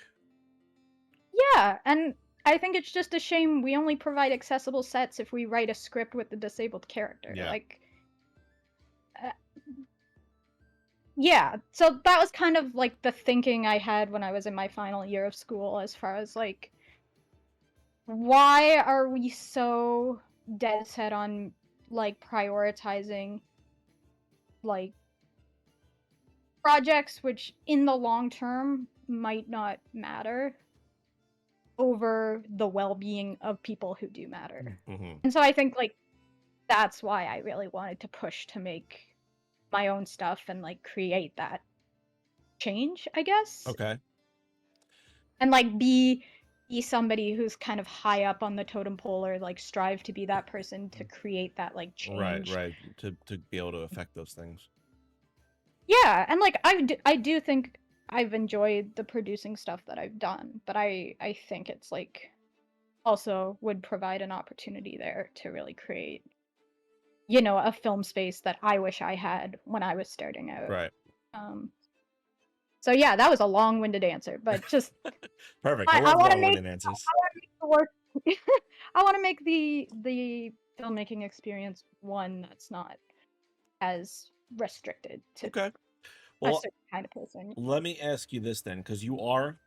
S2: Yeah, and I think it's just a shame we only provide accessible sets if we write a script with the disabled character.
S1: Yeah.
S2: Like, yeah, so that was kind of, like, the thinking I had when I was in my final year of school, as far as, like, why are we so dead set on, like, prioritizing, like, projects which in the long term might not matter over the well-being of people who do matter.
S1: Mm-hmm.
S2: And so I think like that's why I really wanted to push to make my own stuff and like create that change, I guess.
S1: Okay.
S2: And like be somebody who's kind of high up on the totem pole, or like strive to be that person to create that like
S1: Right,
S2: change.
S1: right. To be able to affect those things.
S2: Yeah, and like I do think I've enjoyed the producing stuff that I've done, but I think it's like also would provide an opportunity there to really create, you know, a film space that I wish I had when I was starting out.
S1: Right.
S2: Um, so yeah, that was a long-winded answer, but just
S1: Perfect. I
S2: I
S1: love
S2: want to make
S1: long-winded answers.
S2: the work. I want to make the filmmaking experience one that's not as restricted to
S1: Okay.
S2: a
S1: Well,
S2: certain kind of person.
S1: let me ask you this then, because you are,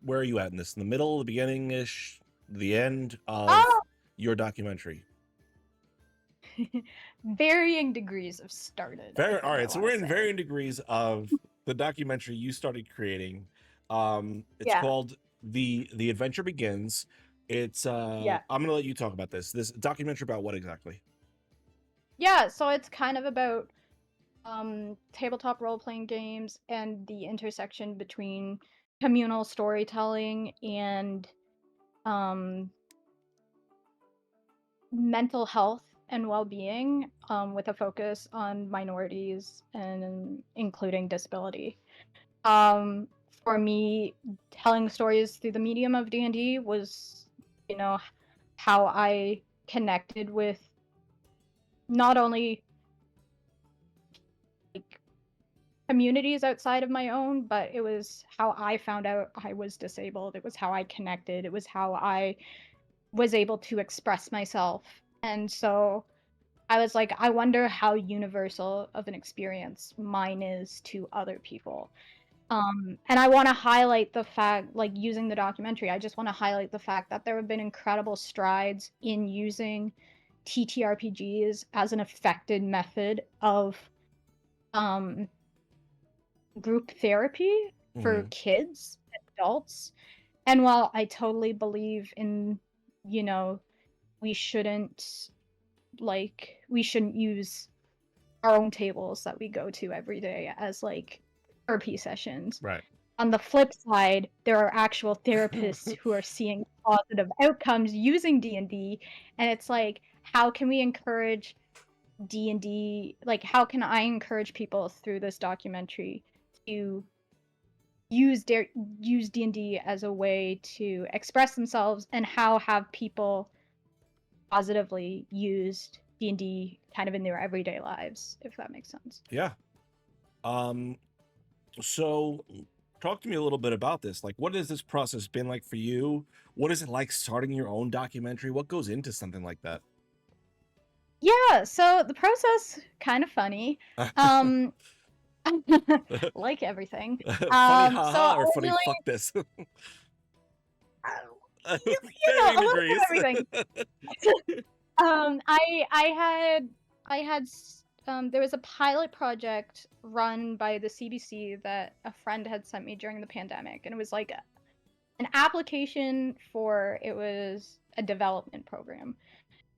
S1: where are you at in this? In the middle, the beginning-ish, the end of
S2: Oh,
S1: your documentary?
S2: varying degrees of started, I
S1: All
S2: think I
S1: right, so
S2: want to
S1: we're in
S2: say.
S1: varying degrees of the documentary you started creating. It's
S2: Yeah,
S1: called The Adventure Begins. It's
S2: yeah.
S1: I'm gonna let you talk about this documentary about what exactly?
S2: Yeah, so it's kind of about tabletop role-playing games and the intersection between communal storytelling and um mental health and well-being, with a focus on minorities and including disability. Um, for me, telling stories through the medium of D&D was, you know, how I connected with not only like communities outside of my own, but it was how I found out I was disabled. It was how I connected. It was how I was able to express myself. And so I was like, I wonder how universal of an experience mine is to other people. And I want to highlight the fact, like using the documentary, I just want to highlight the fact that there have been incredible strides in using TTRPGs as an effective method of um, group therapy for
S1: Mm-hmm.
S2: kids, adults. And while I totally believe in, you know, we shouldn't we shouldn't use our own tables that we go to every day as like therapy sessions.
S1: Right.
S2: On the flip side, there are actual therapists who are seeing positive outcomes using D&D, and it's like, how can we encourage D&D? Like, how can I encourage people through this documentary to use D&D as a way to express themselves, and how have people positively used D&D kind of in their everyday lives, if that makes sense.
S1: Yeah. Um, so talk to me a little bit about this. Like, what has this process been like for you? What is it like starting your own documentary? What goes into something like that?
S2: Yeah, so the process kind of funny. Um like everything.
S1: Funny
S2: So
S1: haha or funny
S2: originally,
S1: fuck this?
S2: you know, a
S1: Varying
S2: little bit of
S1: degrees.
S2: everything. I had there was a pilot project run by the CBC that a friend had sent me during the pandemic, and it was like an application for, it was a development program,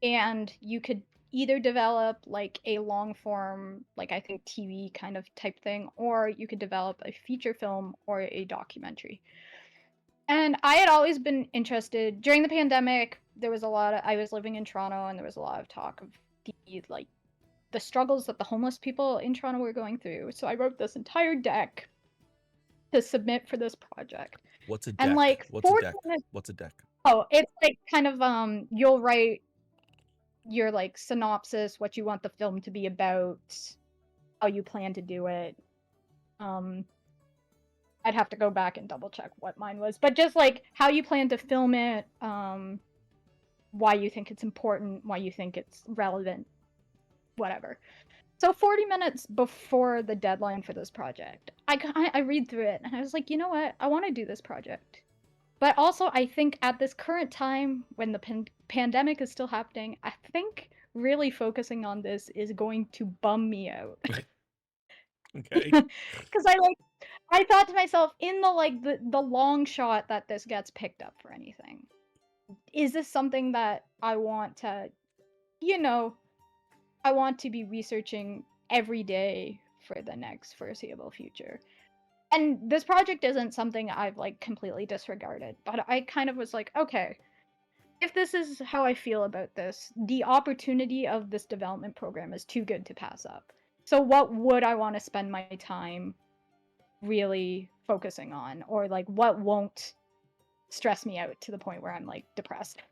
S2: and you could either develop like a long form, like I think TV kind of type thing, or you could develop a feature film or a documentary. And I had always been interested. During the pandemic, there was a lot of, I was living in Toronto, and there was a lot of talk of the like the struggles that the homeless people in Toronto were going through. So I wrote this entire deck to submit for this project.
S1: What's a
S2: And
S1: deck?
S2: like
S1: What's a
S2: 40
S1: deck?
S2: minutes,
S1: What's a deck?
S2: oh, it's like kind of you'll write your like synopsis, what you want the film to be about, how you plan to do it. Um I'd have to go back and double check what mine was, but just like how you plan to film it, why you think it's important, why you think it's relevant, whatever. So 40 minutes before the deadline for this project, I read through it and I was like, you know what? I want to do this project. But also, I think at this current time, when the pandemic is still happening, I think really focusing on this is going to bum me out.
S1: Okay.
S2: Because I thought to myself, in the like the long shot that this gets picked up for anything, is this something that I want to, you know, I want to be researching every day for the next foreseeable future. And this project isn't something I've like completely disregarded, but I kind of was like, okay, if this is how I feel about this, the opportunity of this development program is too good to pass up. So what would I want to spend my time really focusing on, or like what won't stress me out to the point where I'm like depressed?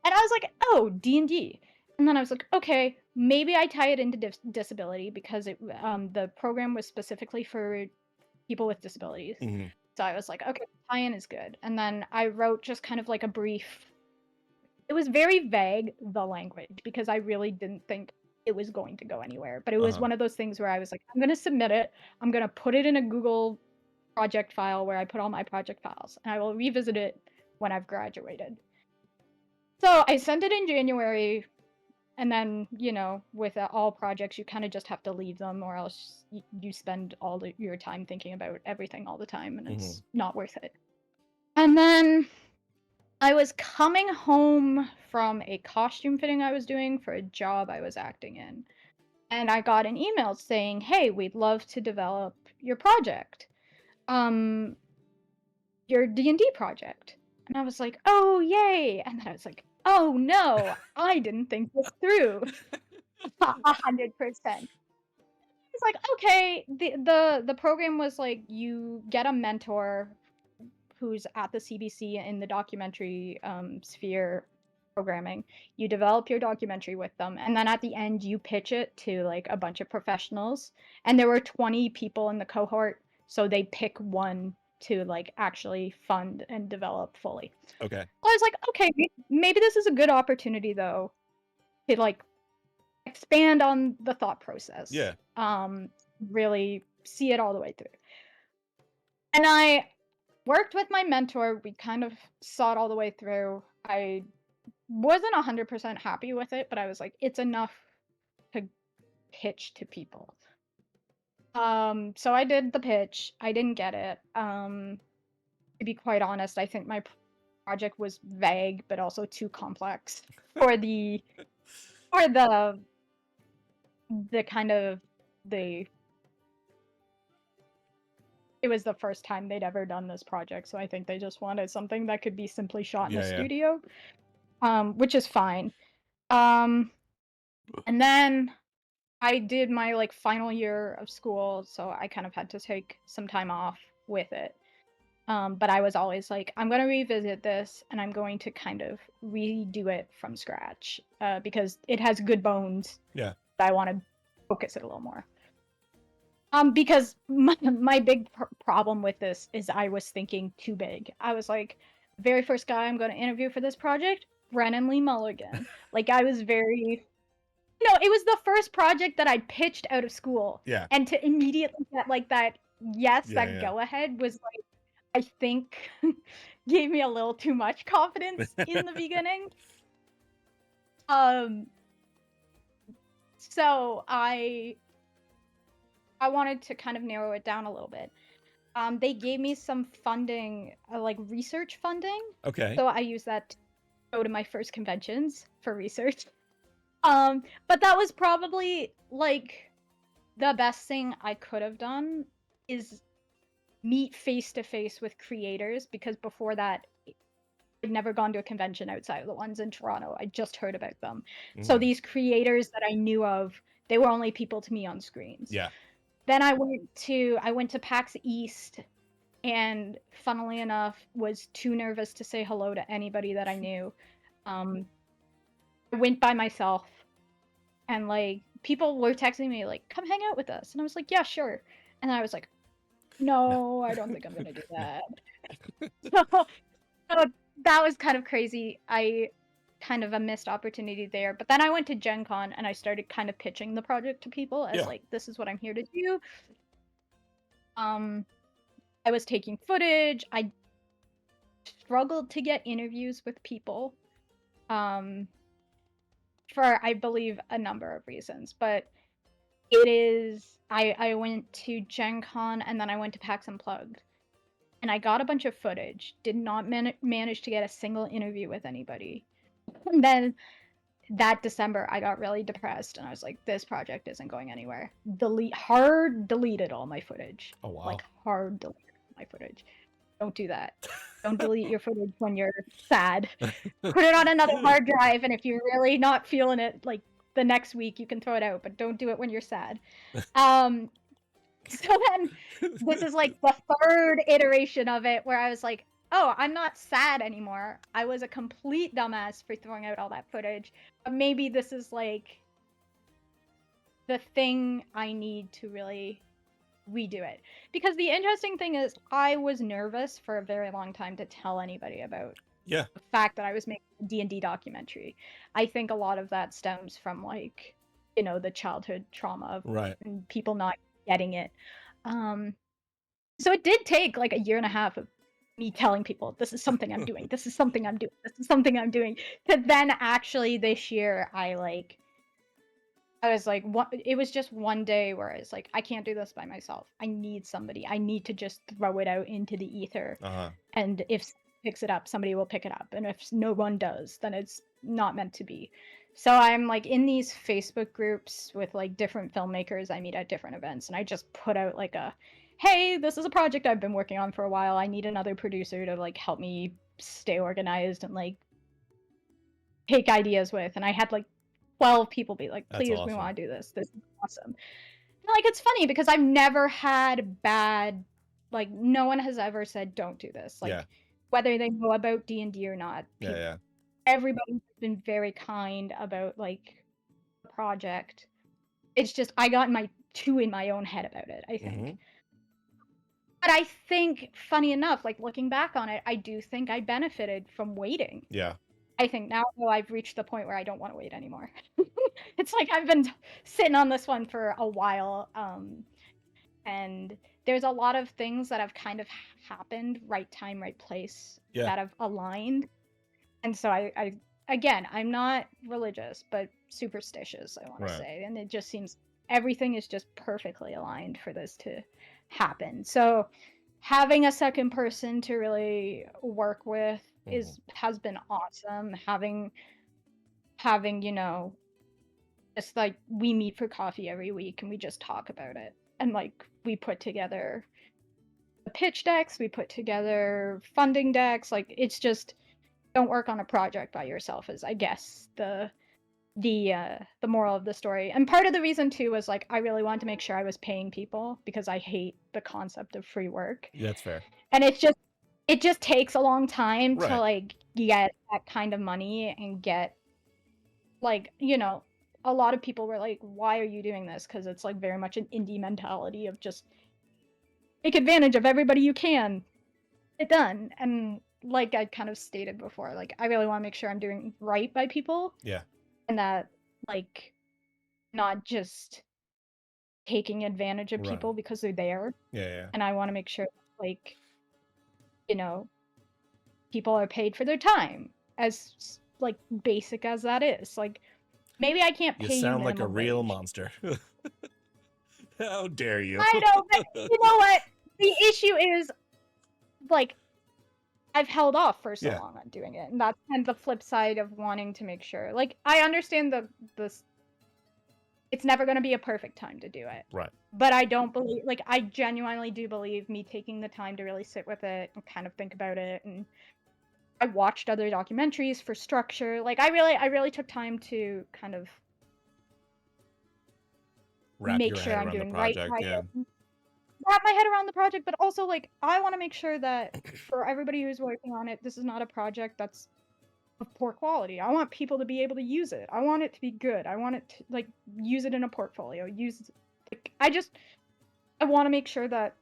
S2: And I was like, oh, D&D. And then I was like, okay, maybe I tie it into disability because the program was specifically for people with disabilities.
S1: Mm-hmm.
S2: So I was like, okay, tie-in is good. And then I wrote just kind of like a brief. It was very vague, the language, because I really didn't think it was going to go anywhere. But it was one of those things where I was like, I'm going to submit it. I'm going to put it in a Google project file where I put all my project files, and I will revisit it when I've graduated. So I sent it in January, and then, you know, with all projects, you kind of just have to leave them, or else you spend all your time thinking about everything all the time, and it's not worth it. And then I was coming home from a costume fitting I was doing for a job I was acting in, and I got an email saying, "Hey, we'd love to develop your project, your D&D project." And I was like, "Oh, yay!" And then I was like, "Oh no, I didn't think this through." 100%. It's like, okay, the program was like, you get a mentor who's at the CBC in the documentary sphere programming. You develop your documentary with them, and then at the end you pitch it to like a bunch of professionals. And there were 20 people in the cohort, so they pick one to like actually fund and develop fully.
S1: Okay.
S2: I was like, okay, maybe this is a good opportunity though to like expand on the thought process.
S1: Yeah.
S2: Really see it all the way through. And I worked with my mentor. We kind of saw it all the way through. I wasn't 100% happy with it, but I was like, it's enough to pitch to people. So I did the pitch. I didn't get it. To be quite honest, I think my project was vague, but also too complex for the kind of the it was the first time they'd ever done this project, so I think they just wanted something that could be simply shot in a studio, which is fine. And then I did my like final year of school, so I kind of had to take some time off with it. But I was always like, I'm going to revisit this and I'm going to kind of redo it from scratch because it has good bones.
S1: Yeah.
S2: I want to focus it a little more. Because my big problem with this is I was thinking too big. I was like, very first guy I'm going to interview for this project, Brennan Lee Mulligan. Like I was very, no, it was the first project that I pitched out of school.
S1: Yeah.
S2: And to immediately get like that, that go ahead was like, I think gave me a little too much confidence in the beginning. So I wanted to kind of narrow it down a little bit. They gave me some funding, like research funding.
S1: Okay.
S2: So I used that to go to my first conventions for research. But that was probably like the best thing I could have done is meet face to face with creators, because before that I'd never gone to a convention outside of the ones in Toronto. I just heard about them. So these creators that I knew of, they were only people to me on screens.
S1: Yeah.
S2: Then I went to PAX East, and funnily enough, was too nervous to say hello to anybody that I knew. I went by myself, and like people were texting me like, "Come hang out with us," and I was like, "Yeah, sure." And I was like, "No, I don't think I'm gonna do that." So that was kind of crazy. I kind of a missed opportunity there. But then I went to Gen Con and I started kind of pitching the project to people as like, this is what I'm here to do. I was taking footage. I struggled to get interviews with people. For I believe a number of reasons. But It is. I went to Gen Con and then I went to PAX Unplugged, and I got a bunch of footage. Did not manage to get a single interview with anybody. And then that December, I got really depressed, and I was like, "This project isn't going anywhere." Hard deleted all my footage.
S1: Oh wow.
S2: Like hard deleted my footage. Don't do that. Don't delete your footage when you're sad. Put it on another hard drive, and if you're really not feeling it, like the next week, you can throw it out. But don't do it when you're sad. So then this is like the third iteration of it where I was like, oh, I'm not sad anymore. I was a complete dumbass for throwing out all that footage. But maybe this is like the thing I need to really redo it. Because the interesting thing is I was nervous for a very long time to tell anybody about
S1: Yeah.
S2: the fact that I was making a D&D documentary. I think a lot of that stems from like, you know, the childhood trauma of
S1: Right.
S2: and people not getting it. So it did take like a year and a half of me telling people, this is something I'm doing, this is something I'm doing, this is something I'm doing. To then actually this year, I was like, it was just one day where I was like, I can't do this by myself. I need somebody. I need to just throw it out into the ether. And if someone picks it up, somebody will pick it up. And if no one does, then it's not meant to be. So I'm like in these Facebook groups with like different filmmakers I meet at different events. And I just put out like hey, this is a project I've been working on for a while. I need another producer to like help me stay organized and like take ideas with. And I had like 12 people be like, please, we
S1: awesome.
S2: want to do this. This is awesome. And like, it's funny because I've never had bad, like, no one has ever said, don't do this. Like, whether they know about D&D or not. Everybody's been very kind about, like, the project. It's just, I got too in my own head about it, I think. But I think, funny enough, like, looking back on it, I do think I benefited from waiting.
S1: Yeah.
S2: I think now I've reached the point where I don't want to wait anymore. It's like I've been sitting on this one for a while, and there's a lot of things that have kind of happened, right time, right place, that have aligned. And so again, I'm not religious, but superstitious, I want to say. And it just seems everything is just perfectly aligned for this to happen. So having a second person to really work with has been awesome. Having you know, just like we meet for coffee every week and we just talk about it, and like we put together the pitch decks, we put together funding decks. Like, it's just, don't work on a project by yourself is, I guess, the moral of the story. And part of the reason too was like I really wanted to make sure I was paying people because I hate the concept of free work.
S1: Yeah, that's fair.
S2: And it just takes a long time to like get that kind of money and get, like, you know, a lot of people were like, why are you doing this? Because it's like very much an indie mentality of just take advantage of everybody you can, get done. And like I kind of stated before, like I really want to make sure I'm doing right by people.
S1: Yeah.
S2: And that, like, not just taking advantage of people because they're there.
S1: Yeah.
S2: And I want to make sure, like, you know, people are paid for their time, as like basic as that is. Like, maybe I can't pay you.
S1: You sound like a real monster. How dare you?
S2: I know, but you know what? The issue is, like, I've held off for so long on doing it, and that's kind of the flip side of wanting to make sure. Like, I understand this. It's never going to be a perfect time to do it.
S1: Right.
S2: But I don't believe, like, I genuinely do believe me taking the time to really sit with it and kind of think about it. And I watched other documentaries for structure. Like, I really took time to kind of make sure I'm doing right by it. Wrap my head around the project, but also, like, I want to make sure that for everybody who's working on it, this is not a project that's of poor quality. I want people to be able to use it. I want it to be good. I want it to, like, use it in a portfolio. Like, I want to make sure that,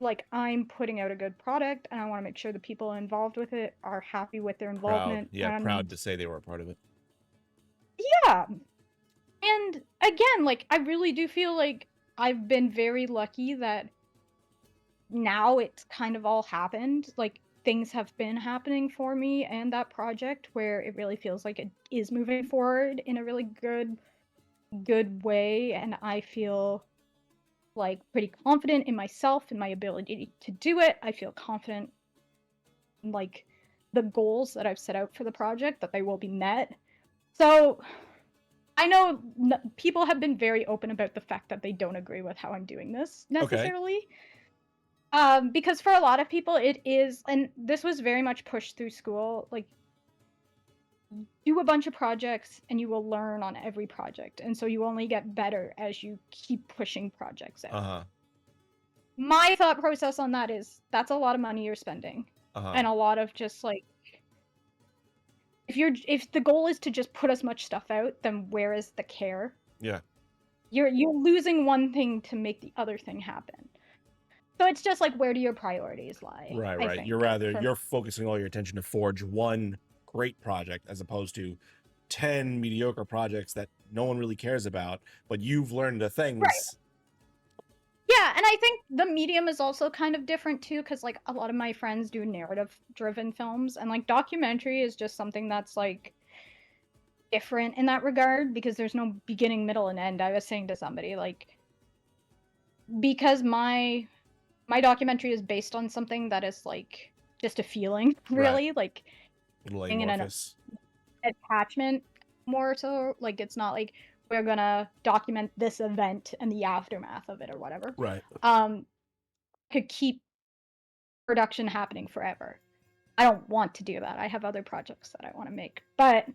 S2: like, I'm putting out a good product, and I want to make sure the people involved with it are happy with their involvement.
S1: Proud to say they were a part of it.
S2: Yeah. And again, like, I really do feel like I've been very lucky that now it's kind of all happened. Like, things have been happening for me and that project where it really feels like it is moving forward in a really good good way, and I feel like pretty confident in myself and my ability to do it. I feel confident in like the goals that I've set out for the project, that they will be met. So I know people have been very open about the fact that they don't agree with how I'm doing this
S1: Okay.
S2: necessarily. Because for a lot of people it is, and this was very much pushed through school, like do a bunch of projects and you will learn on every project. And so you only get better as you keep pushing projects out.
S1: Uh-huh.
S2: My thought process on that is that's a lot of money you're spending.
S1: Uh-huh.
S2: And a lot of just like, if the goal is to just put as much stuff out, then where is the care?
S1: Yeah.
S2: You're losing one thing to make the other thing happen. So it's just like, where do your priorities lie?
S1: Right,
S2: I
S1: right.
S2: think,
S1: You're focusing all your attention to forge one great project as opposed to 10 mediocre projects that no one really cares about, but you've learned the things.
S2: Right. Yeah, and I think the medium is also kind of different too, because like a lot of my friends do narrative-driven films, and like documentary is just something that's like different in that regard because there's no beginning, middle, and end. I was saying to somebody like, because my documentary is based on something that is like just a feeling, really, like
S1: Little
S2: in an
S1: amorphous.
S2: attachment more so. Like it's not like we're gonna document this event and the aftermath of it or whatever.
S1: Right.
S2: Could keep production happening forever. I don't want to do that. I have other projects that I want to make, but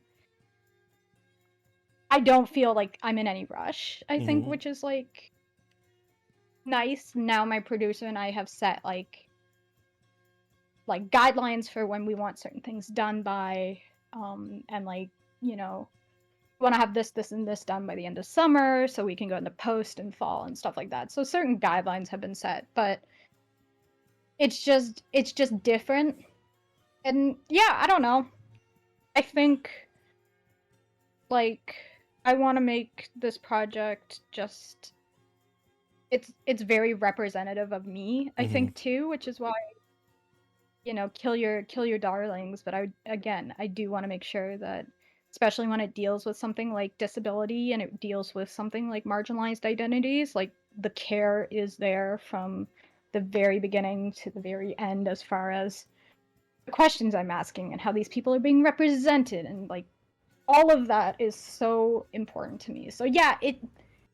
S2: I don't feel like I'm in any rush, I think, which is like nice. Now my producer and I have set like guidelines for when we want certain things done by, and like, you know, we want to have this, this, and this done by the end of summer so we can go into post and fall and stuff like that. So certain guidelines have been set, but it's just different. And yeah, I don't know. I think like I want to make this project just it's very representative of me, I think too, which is why, you know, kill your darlings, but I do want to make sure that, especially when it deals with something like disability and it deals with something like marginalized identities, like the care is there from the very beginning to the very end as far as the questions I'm asking and how these people are being represented, and like all of that is so important to me. So yeah, it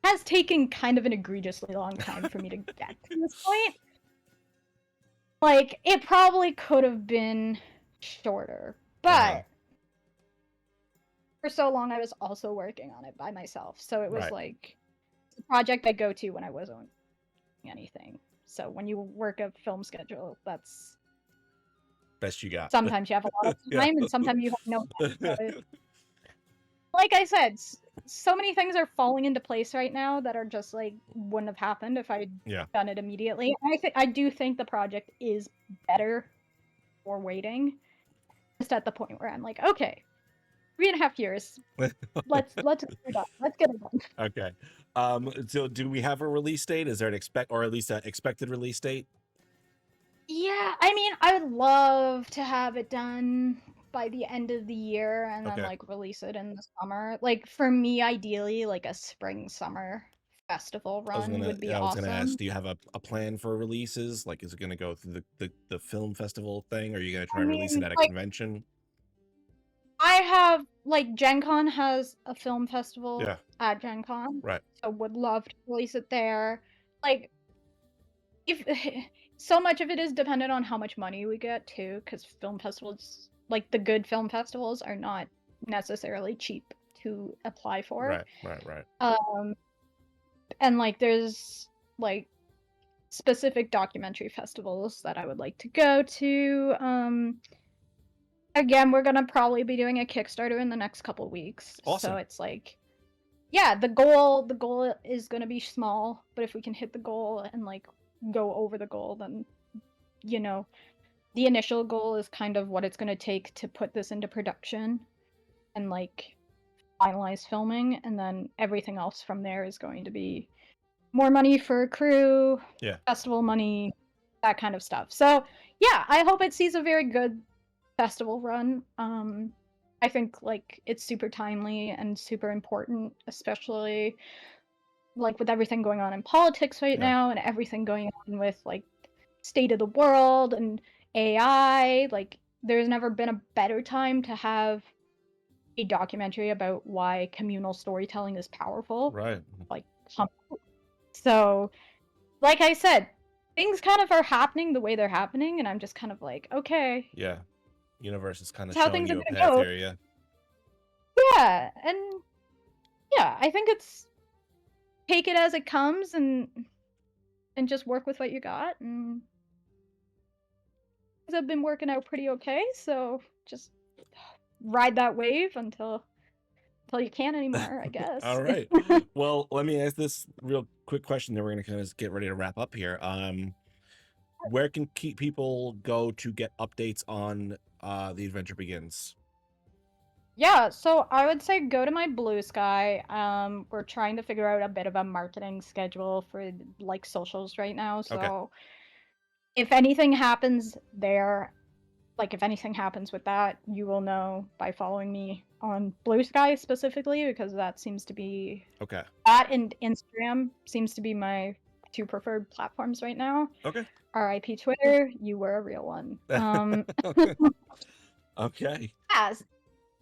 S2: has taken kind of an egregiously long time for me to get to this point. Like, it probably could have been shorter, but for so long I was also working on it by myself. So it was like it's a project I go to when I wasn't doing anything. So when you work a film schedule, that's
S1: best you got.
S2: Sometimes you have a lot of time and sometimes you have no time. Like I said, so many things are falling into place right now that are just like wouldn't have happened if I'd done it immediately. I do think the project is better for waiting. Just at the point where I'm like, okay, 3.5 years. Let's get it done. Let's get it done.
S1: Okay. So do we have a release date? Is there an expected release date?
S2: Yeah, I mean, I would love to have it done by the end of the year and then like release it in the summer. Like for me, ideally, like a spring summer festival run would be awesome.
S1: I was gonna ask, do you have a plan for releases? Like, is it gonna go through the film festival thing, or are you gonna try and release it at a convention?
S2: I have like Gen Con has a film festival at Gen Con.
S1: Right.
S2: So would love to release it there. Like if so much of it is dependent on how much money we get too, because film festivals, like the good film festivals, are not necessarily cheap to apply for.
S1: Right.
S2: And like there's like specific documentary festivals that I would like to go to. Again, we're gonna probably be doing a Kickstarter in the next couple weeks.
S1: Awesome.
S2: So it's like, yeah, the goal is gonna be small, but if we can hit the goal and like go over the goal, then, you know, the initial goal is kind of what it's gonna take to put this into production and like finalize filming, and then everything else from there is going to be more money for crew, festival money, that kind of stuff. So yeah, I hope it sees a very good festival run. I think like it's super timely and super important, especially like with everything going on in politics right
S1: Yeah.
S2: now and everything going on with like state of the world and AI. Like there's never been a better time to have a documentary about why communal storytelling is powerful.
S1: Right.
S2: Like come- so like I said, things kind of are happening the way they're happening, and I'm just kind of like, okay,
S1: Yeah. Universe is kind of
S2: that's how
S1: showing
S2: things are
S1: you a
S2: gonna
S1: path
S2: go.
S1: here. Yeah.
S2: Yeah, and yeah, I think it's take it as it comes and just work with what you got, and things have been working out pretty okay, so just ride that wave until you can't anymore, I guess.
S1: All right. Well, let me ask this real quick question. Then we're gonna kind of get ready to wrap up here. Where can keep people go to get updates on The Adventure Begins?
S2: Yeah, so I would say go to my Blue Sky. We're trying to figure out a bit of a marketing schedule for like socials right now.
S1: Okay.
S2: So if anything happens there, like if anything happens with that, you will know by following me on Blue Sky specifically, because that seems to be
S1: Okay.
S2: that and Instagram seems to be my two preferred platforms right now.
S1: Okay.
S2: RIP Twitter, you were a real one.
S1: Okay.
S2: Yes.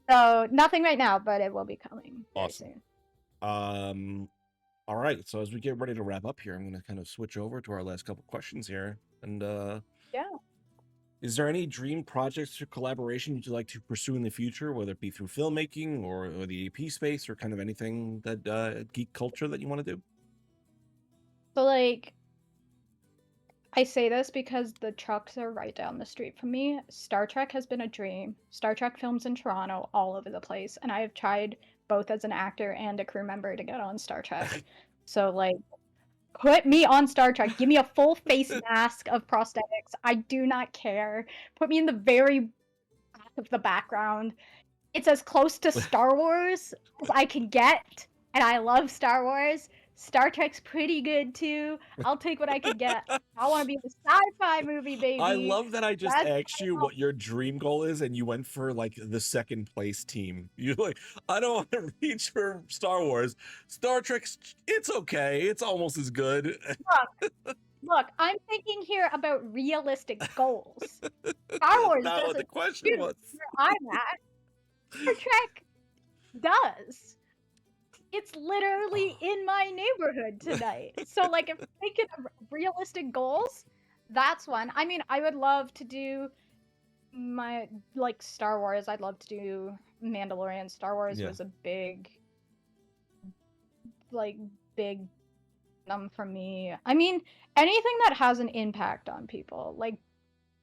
S2: So nothing right now, but it will be coming very
S1: Awesome.
S2: soon.
S1: All right. So as we get ready to wrap up here, I'm gonna kind of switch over to our last couple questions here. And
S2: Yeah.
S1: is there any dream projects or collaboration you'd like to pursue in the future, whether it be through filmmaking or the AP space or kind of anything that geek culture that you want to do?
S2: So like I say this because the trucks are right down the street from me. Star Trek has been a dream. Star Trek films in Toronto all over the place, and I have tried both as an actor and a crew member to get on Star Trek. So like put me on Star Trek. Give me a full face mask of prosthetics. I do not care. Put me in the very back of the background. It's as close to Star Wars as I can get, and I love Star Wars. Star Trek's pretty good too. I'll take what I could get. I want to be in a sci-fi movie,
S1: I
S2: baby.
S1: love that I just
S2: That's
S1: asked you what your dream goal is, and you went for like the second place team. You like, I don't want to reach for Star Wars. Star Trek's, it's okay. It's almost as good.
S2: look. I'm thinking here about realistic goals. Star Wars
S1: Not what the
S2: doesn't
S1: question
S2: shoot
S1: was.
S2: where I'm at. Star Trek does. It's literally in my neighborhood tonight. So like if thinking of realistic goals, that's one. I mean, I would love to do my like Star Wars. I'd love to do Mandalorian. Star Wars
S1: Yeah.
S2: was a big like big for me. I mean, anything that has an impact on people. Like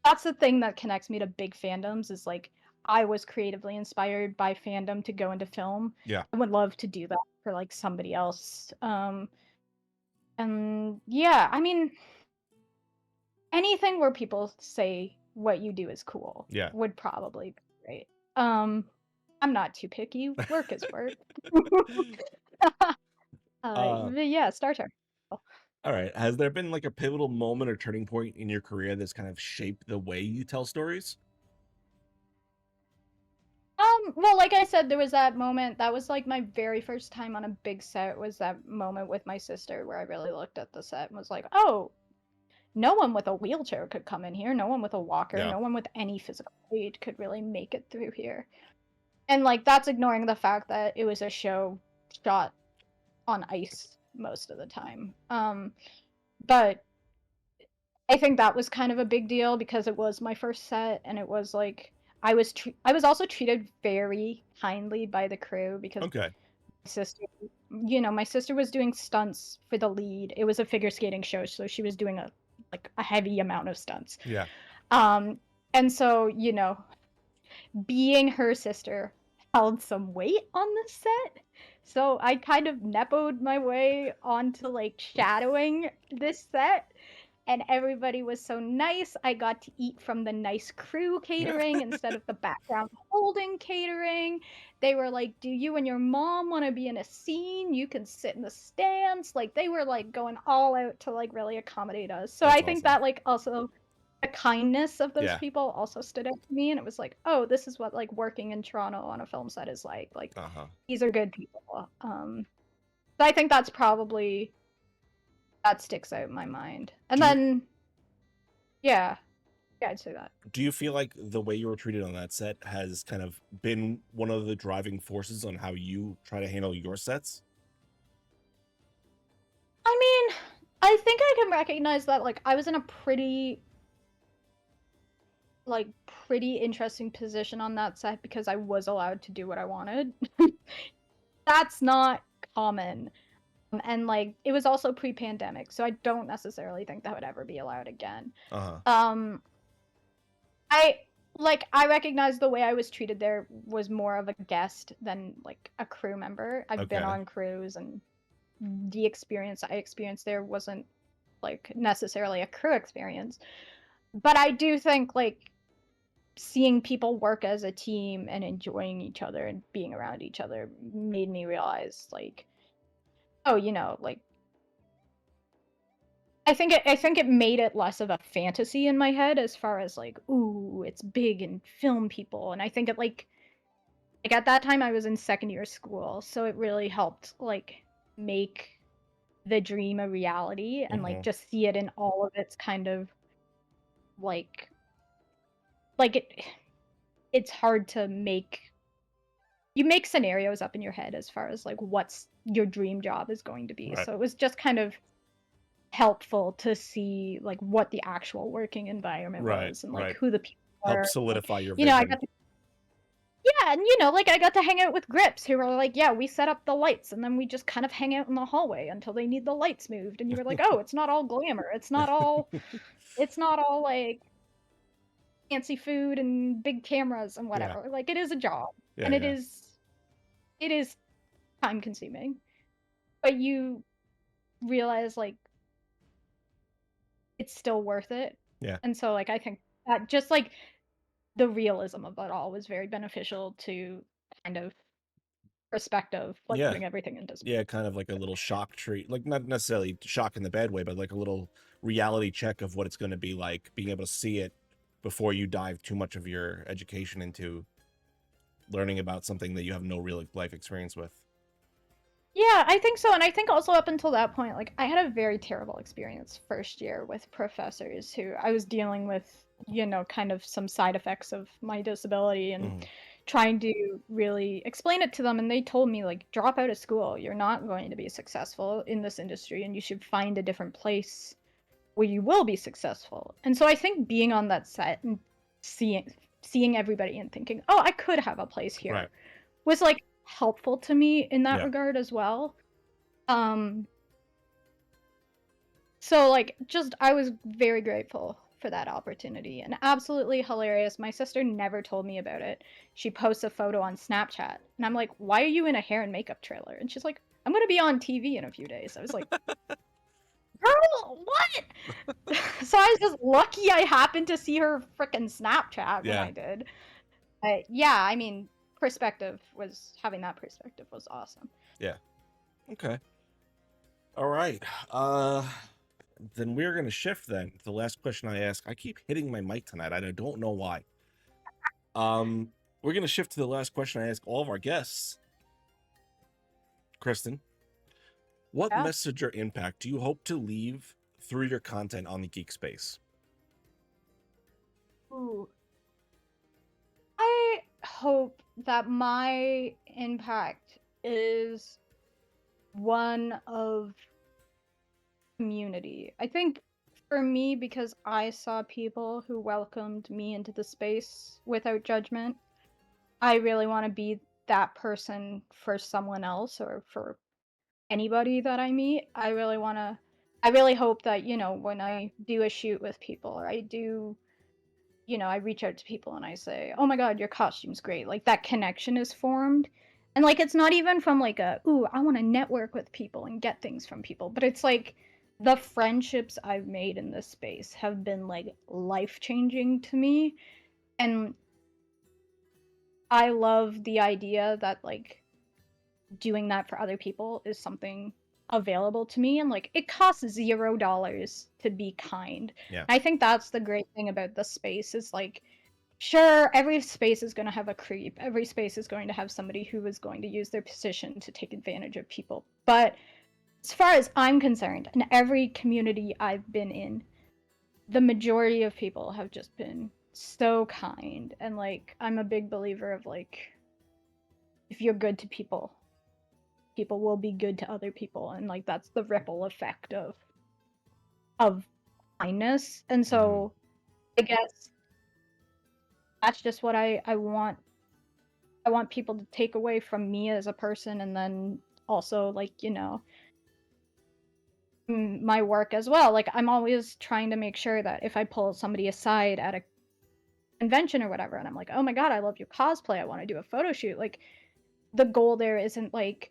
S2: that's the thing that connects me to big fandoms is like I was creatively inspired by fandom to go into film.
S1: Yeah.
S2: I would love to do that for like somebody else. And yeah, I mean anything where people say what you do is cool
S1: Yeah.
S2: would probably be great. I'm not too picky. Work is work.
S1: Uh,
S2: But yeah, Star Trek.
S1: all right. Has there been like a pivotal moment or turning point in your career that's kind of shaped the way you tell stories?
S2: Well, like I said, there was that moment. That was like my very first time on a big set. Was that moment with my sister where I really looked at the set and was like, "Oh, no one with a wheelchair could come in here. No one with a walker.
S1: Yeah.
S2: No one with any physical aid could really make it through here." And like that's ignoring the fact that it was a show shot on ice most of the time. But I think that was kind of a big deal because it was my first set, and it was like I was also treated very kindly by the crew because
S1: Okay.
S2: my sister, my sister was doing stunts for the lead. It was a figure skating show, so she was doing a heavy amount of stunts.
S1: Yeah.
S2: Um, and so, being her sister held some weight on the set. So I kind of nepoed my way onto like shadowing this set, and everybody was so nice. I got to eat from the nice crew catering instead of the background holding catering. They were like, "Do you and your mom want to be in a scene? You can sit in the stands." Like they were like going all out to like really accommodate us. So
S1: That's
S2: I think
S1: awesome.
S2: that like also the kindness of those
S1: Yeah.
S2: people also stood out to me, and it was like, oh, this is what like working in Toronto on a film set is like. Like
S1: Uh-huh.
S2: these are good people. So I think that's probably that sticks out in my mind. And
S1: Do you
S2: then yeah, yeah, I'd say that.
S1: do you feel like the way you were treated on that set has kind of been one of the driving forces on how you try to handle your sets?
S2: I mean, I think I can recognize that like I was in a pretty interesting position on that set because I was allowed to do what I wanted. That's not common. And like it was also pre-pandemic, so I don't necessarily think that would ever be allowed again.
S1: Uh-huh.
S2: Um I I recognize the way I was treated there was more of a guest than like a crew member. I've been
S1: Okay.
S2: on crews and the experience I experienced there wasn't like necessarily a crew experience. But I do think like seeing people work as a team and enjoying each other and being around each other made me realize like, oh, like I think it made it less of a fantasy in my head as far as like, ooh, it's big and film people. And I think it like at that time I was in second year school, so it really helped like make the dream a reality and like
S1: Mm-hmm.
S2: just see it in all of its kind of like it's hard to make scenarios up in your head as far as like what's your dream job is going to be.
S1: Right.
S2: So it was just kind of helpful to see like what the actual working environment
S1: Right.
S2: was and like
S1: Right.
S2: who the people
S1: Help
S2: were. Like,
S1: solidify your
S2: I
S1: vision.
S2: got to yeah, and like I got to hang out with grips who were like, yeah, we set up the lights and then we just kind of hang out in the hallway until they need the lights moved. And you were like, oh, it's not all glamour. It's not all like fancy food and big cameras and
S1: Yeah.
S2: whatever. Like it is a job.
S1: Yeah.
S2: And
S1: Yeah.
S2: it is time consuming. But you realize like it's still worth it.
S1: Yeah.
S2: And so like I think that just like the realism of it all was very beneficial to kind of perspective, like
S1: Yeah.
S2: putting everything into
S1: Yeah, kind of like a little shock treat, like not necessarily shock in the bad way, but like a little reality check of what it's going to be like, being able to see it before you dive too much of your education into learning about something that you have no real life experience with.
S2: Yeah, I think so. And I think also up until that point, like I had a very terrible experience first year with professors who I was dealing with, kind of some side effects of my disability and
S1: Mm-hmm.
S2: trying to really explain it to them. And they told me, like, drop out of school. You're not going to be successful in this industry and you should find a different place where you will be successful. And so I think being on that set and seeing everybody and thinking, oh, I could have a place
S1: Right.
S2: here was like helpful to me in that
S1: Yeah.
S2: regard as well. Um, so like just I was very grateful for that opportunity and absolutely hilarious. My sister never told me about it. She posts a photo on Snapchat and I'm like, "Why are you in a hair and makeup trailer?" And she's like, "I'm going to be on TV in a few days." I was like, "Girl, what?" So I was just lucky I happened to see her freaking Snapchat when
S1: Yeah.
S2: I did. But yeah, I mean, having that perspective was awesome.
S1: Yeah. Okay. All right. Then we're gonna shift then to the last question I ask. I keep hitting my mic tonight. I don't know why. We're gonna shift to the last question I ask all of our guests. Kristen, what
S2: Yeah.
S1: message or impact do you hope to leave through your content on the Geek Space?
S2: Ooh. I hope that my impact is one of community. I think for me, because I saw people who welcomed me into the space without judgment, I really want to be that person for someone else or for anybody that I meet. I really hope that, when I do a shoot with people or I do I reach out to people and I say, "Oh my God, your costume's great." Like that connection is formed. And like it's not even from like ooh, I want to network with people and get things from people, but it's like the friendships I've made in this space have been like life-changing to me. And I love the idea that like doing that for other people is something available to me, and like it costs $0 to be kind.
S1: Yeah.
S2: I think that's the great thing about the space is like, sure, every space is going to have a creep. Every space is going to have somebody who is going to use their position to take advantage of people. But as far as I'm concerned, in every community I've been in, the majority of people have just been so kind. And like, I'm a big believer of like, if you're good to people, people will be good to other people. And like, that's the ripple effect of kindness. And so I guess that's just what I want. I want people to take away from me as a person, and then also like, you know, my work as well. Like I'm always trying to make sure that if I pull somebody aside at a convention or whatever, and I'm like, oh my god, I love your cosplay, I want to do a photo shoot. Like the goal there isn't like,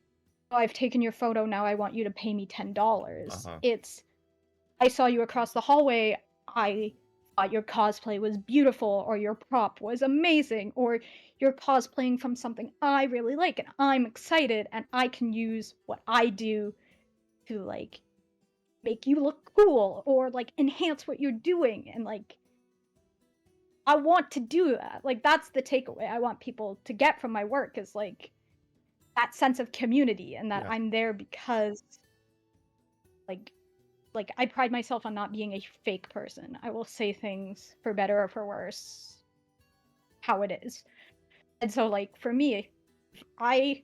S2: oh, I've taken your photo, now I want you to pay me $10. It's, I saw you across the hallway, I thought your cosplay was beautiful, or your prop was amazing, or you're cosplaying from something I really like and I'm excited, and I can use what I do to like make you look cool or like enhance what you're doing. And like I want to do that. Like that's the takeaway I want people to get from my work, is like that sense of community, and that I'm there because like I pride myself on not being a fake person. I will say things for better or for worse how it is. And so like for me, if I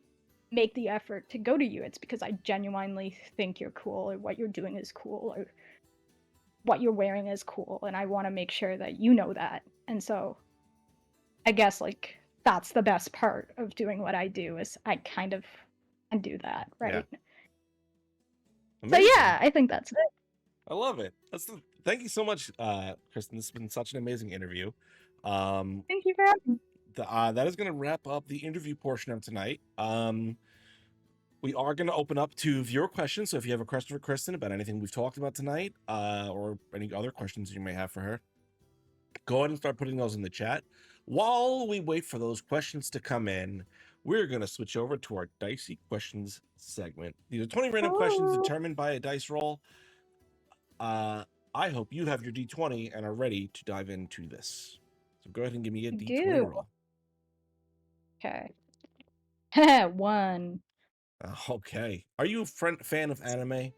S2: make the effort to go to you, it's because I genuinely think you're cool, or what you're doing is cool, or what you're wearing is cool, and I want to make sure that you know that. And so I guess like that's the best part of doing what I do, is I kind of do that, right? So yeah, I think that's it.
S1: I love it. Thank you so much, Kristen. This has been such an amazing interview.
S2: Thank you for having me.
S1: That is going to wrap up the interview portion of tonight. We are going to open up to viewer questions. So if you have a question for Kristen about anything we've talked about tonight, or any other questions you may have for her, go ahead and start putting those in the chat. While we wait for those questions to come in, we're going to switch over to our dicey questions segment. These are 20 random questions determined by a dice roll. I hope you have your D20 and are ready to dive into this. So go ahead and give me a D20 roll.
S2: Okay. 1.
S1: Okay. Are you a fan of anime?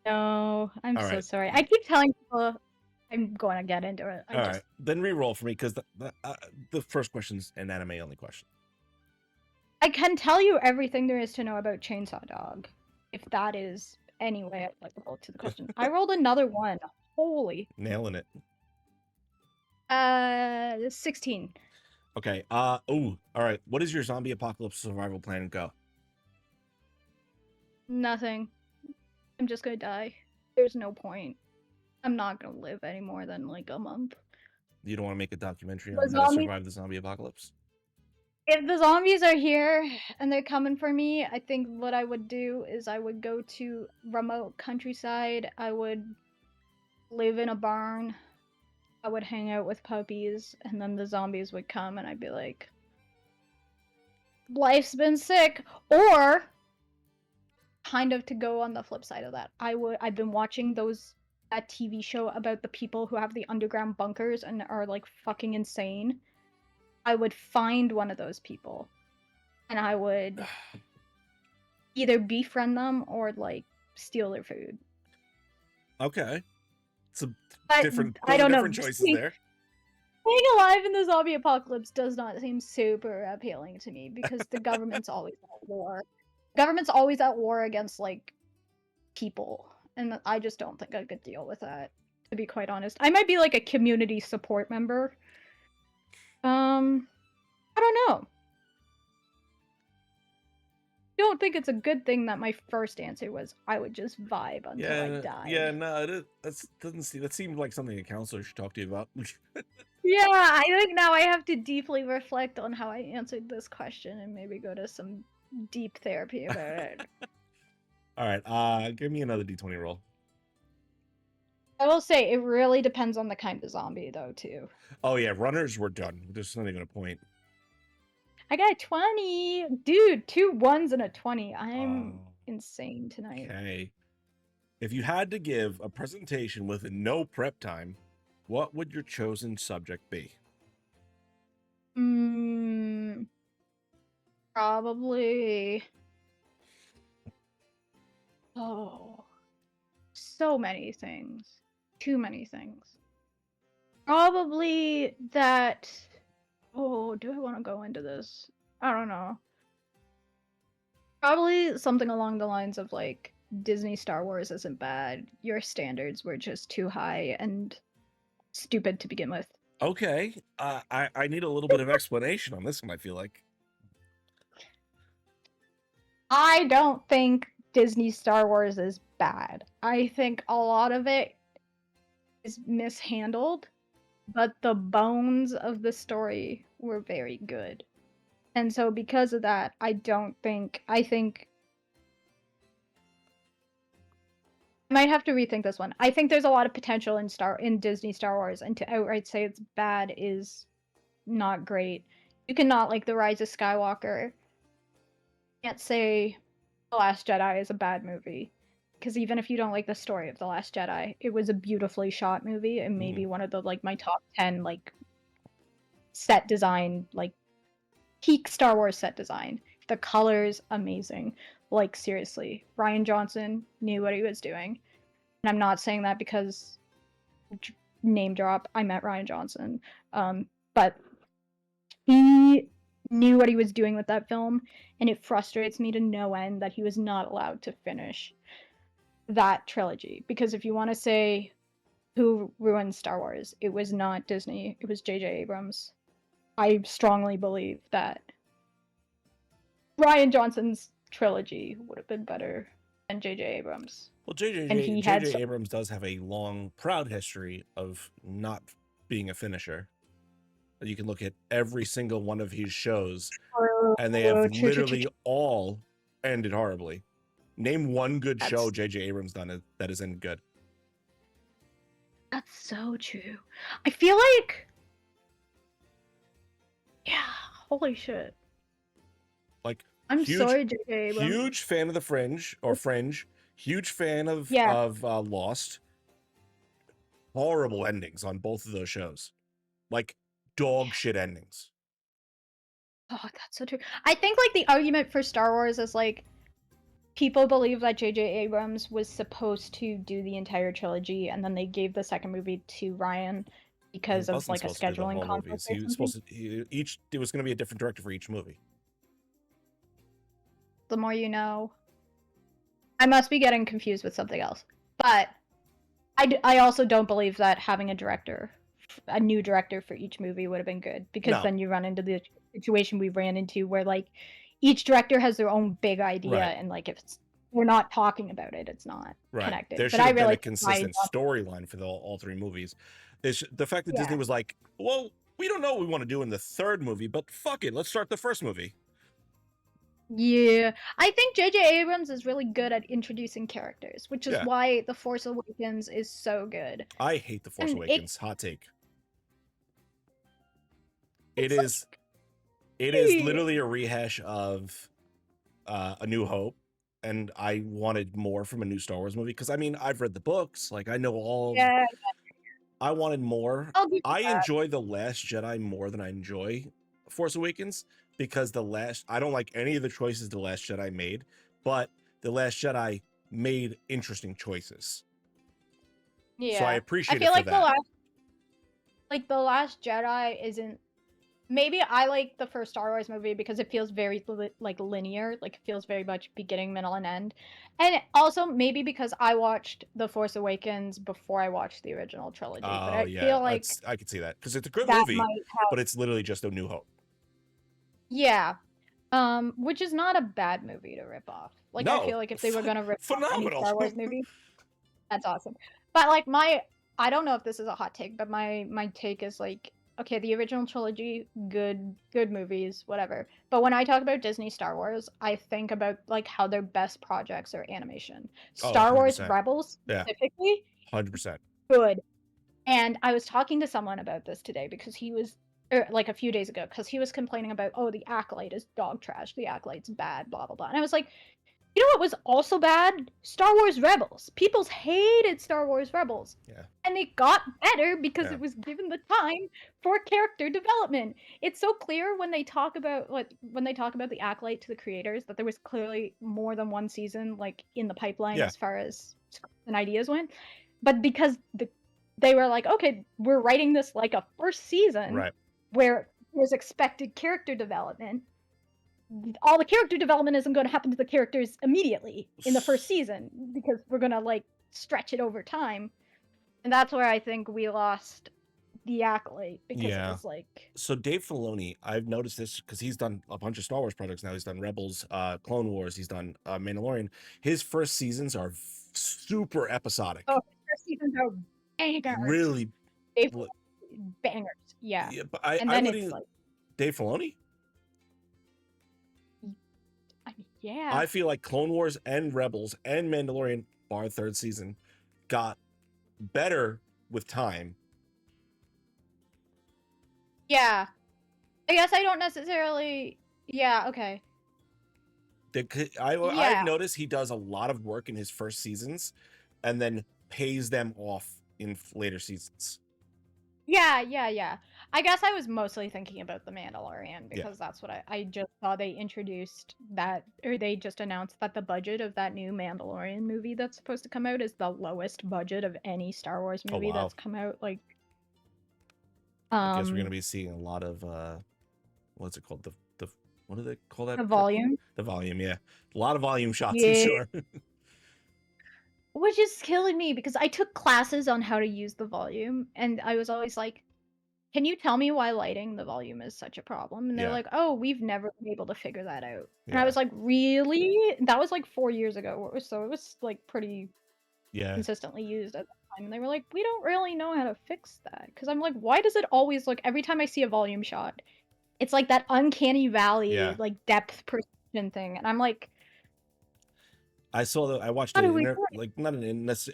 S2: No, I'm so sorry. I keep telling people I'm going to get into it.
S1: All right, then re-roll for me, because the first question's an anime only question.
S2: I can tell you everything there is to know about Chainsaw Dog, if that is any way applicable to the question. I rolled another 1. Holy.
S1: Nailing it.
S2: 16.
S1: Okay. All right. What is your zombie apocalypse survival plan? Go.
S2: Nothing. I'm just gonna die. There's no point. I'm not gonna live any more than like a month.
S1: You don't want to make a documentary on how to survive the zombie apocalypse?
S2: If the zombies are here and they're coming for me, I think what I would do is I would go to remote countryside. I would live in a barn. I would hang out with puppies, and then the zombies would come and I'd be like, life's been sick. Or kind of to go on the flip side of that, I've been watching that TV show about the people who have the underground bunkers and are like fucking insane. I would find one of those people and I would either befriend them or like steal their food.
S1: Okay. Some
S2: different choices there. Being alive in the zombie apocalypse does not seem super appealing to me, because the government's always at war. Government's always at war against like people, and I just don't think I could deal with that, to be quite honest. I might be like a community support member. I don't know. I don't think it's a good thing that my first answer was I would just vibe until I die.
S1: Yeah, no, that seemed like something a counselor should talk to you about.
S2: Yeah, I think now I have to deeply reflect on how I answered this question and maybe go to some deep therapy about it.
S1: All right, give me another D20 roll.
S2: I will say it really depends on the kind of zombie, though, too.
S1: Oh yeah, runners were done. There's nothing gonna point.
S2: I got a 20, dude. 2 1s and a 20. I'm insane tonight.
S1: Okay. If you had to give a presentation with no prep time, what would your chosen subject be?
S2: Probably. Oh, so many things. Too many things. Probably that. Oh, do I want to go into this? I don't know. Probably something along the lines of like Disney Star Wars isn't bad. Your standards were just too high and stupid to begin with.
S1: Okay. I need a little bit of explanation on this one, I feel like.
S2: I don't think Disney Star Wars is bad. I think a lot of it is mishandled, but the bones of the story were very good. And so because of that, I think I might have to rethink this one. I think there's a lot of potential in Disney Star Wars, and to outright say it's bad is not great. You cannot like The Rise of Skywalker. You can't say The Last Jedi is a bad movie. Because even if you don't like the story of The Last Jedi, it was a beautifully shot movie and maybe one of the like my top 10 like set design, like peak Star Wars set design. The colors, amazing. Like seriously, Rian Johnson knew what he was doing. And I'm not saying that because name drop, I met Rian Johnson. But he knew what he was doing with that film, and it frustrates me to no end that he was not allowed to finish that trilogy. Because if you want to say who ruined Star Wars, it was not Disney, it was J.J. Abrams. I strongly believe that Rian Johnson's trilogy would have been better than J.J. Abrams.
S1: Well,
S2: And he had
S1: J.J. Abrams does have a long, proud history of not being a finisher. You can look at every single one of his shows, and they have literally all ended horribly. Name one good show J.J. Abrams done that isn't good.
S2: That's so true. I feel like, yeah, holy shit.
S1: Like,
S2: I'm sorry, J.J. Abrams.
S1: Huge fan of The Fringe, or Fringe. Huge fan of Lost. Horrible endings on both of those shows. Like, dog shit endings.
S2: Oh, that's so true. I think, like, the argument for Star Wars is, like, people believe that J.J. Abrams was supposed to do the entire trilogy, and then they gave the second movie to Ryan because of, like, a scheduling conflict.
S1: He was supposed to, it was going to be a different director for each movie.
S2: The more you know. I must be getting confused with something else. But I also don't believe that having a new director for each movie would have been good, because then you run into the situation we ran into where like each director has their own big idea, and like if we're not talking about it, it's not connected.
S1: There should have been a consistent storyline for all three movies. The fact that Disney was like, well, we don't know what we want to do in the third movie, but fuck it, let's start the first movie.
S2: Yeah, I think J.J. Abrams is really good at introducing characters, which is why The Force Awakens is so good.
S1: I hate The Force Awakens. Hot take. It is literally a rehash of A New Hope, and I wanted more from a new Star Wars movie because I mean I've read the books, like I know all.
S2: Yeah.
S1: I wanted more. I enjoy The Last Jedi more than I enjoy Force Awakens, because I don't like any of the choices The Last Jedi made, but The Last Jedi made interesting choices.
S2: Yeah.
S1: So I appreciate it
S2: for
S1: like
S2: that. The Last Jedi isn't. Maybe I like the first Star Wars movie because it feels very like linear, like it feels very much beginning, middle, and end. And also maybe because I watched The Force Awakens before I watched the original trilogy. But I feel like
S1: I could see that because it's a good movie, but it's literally just A New Hope.
S2: Yeah, which is not a bad movie to rip off. Like I feel like if they were gonna rip off any Star Wars movie, that's awesome. But like I don't know if this is a hot take, but my take is like, okay, the original trilogy, good movies, whatever. But when I talk about Disney Star Wars, I think about like how their best projects are animation. Star Wars Rebels specifically,
S1: 100%
S2: good. And I was talking to someone about this today because he was like a few days ago, because he was complaining about, oh, the Acolyte is dog trash, the Acolyte's bad, blah blah blah. And I was like, You know what was also bad? Star Wars Rebels. People hated Star Wars Rebels.
S1: Yeah.
S2: And it got better because
S1: Yeah.
S2: it was given the time for character development. It's so clear when they talk about the acolyte to the creators that there was clearly more than one season like in the pipeline
S1: Yeah.
S2: as far as and ideas went. But because they were like, okay, we're writing this like a first season
S1: Right.
S2: where there's expected character development. All the character development isn't going to happen to the characters immediately in the first season because we're going to like stretch it over time. And that's where I think we lost the acolyte because it
S1: Yeah.
S2: was like,
S1: So Dave Filoni, I've noticed this because he's done a bunch of Star Wars projects now. He's done Rebels, Clone Wars. He's done Mandalorian. His first seasons are super episodic.
S2: oh, first seasons are bangers.
S1: Really,
S2: Dave Filoni, bangers. Yeah.
S1: yeah. But
S2: And then it's like,
S1: Dave Filoni.
S2: I mean, yeah.
S1: I feel like Clone Wars and Rebels and Mandalorian, bar third season, got better with time.
S2: Yeah. I guess I don't necessarily. Yeah. Okay.
S1: I've noticed he does a lot of work in his first seasons and then pays them off in later seasons.
S2: Yeah. I guess I was mostly thinking about The Mandalorian because that's what I just saw they introduced that, or they just announced that the budget of that new Mandalorian movie that's supposed to come out is the lowest budget of any Star Wars movie that's come out. Like,
S1: I guess we're gonna be seeing a lot of what's it called? The what do they call that?
S2: The volume.
S1: The volume, yeah. A lot of volume shots,
S2: Yeah.
S1: I'm sure.
S2: Which is killing me because I took classes on how to use the volume, and I was always like, can you tell me why lighting the volume is such a problem? And they're like, oh, we've never been able to figure that out. And I was like, really? That was like 4 years ago. So it was like pretty consistently used at the time. And they were like, we don't really know how to fix that. Because I'm like, why does it always look, every time I see a volume shot, it's like that uncanny valley, like depth perception thing. And I'm like,
S1: I watched it, it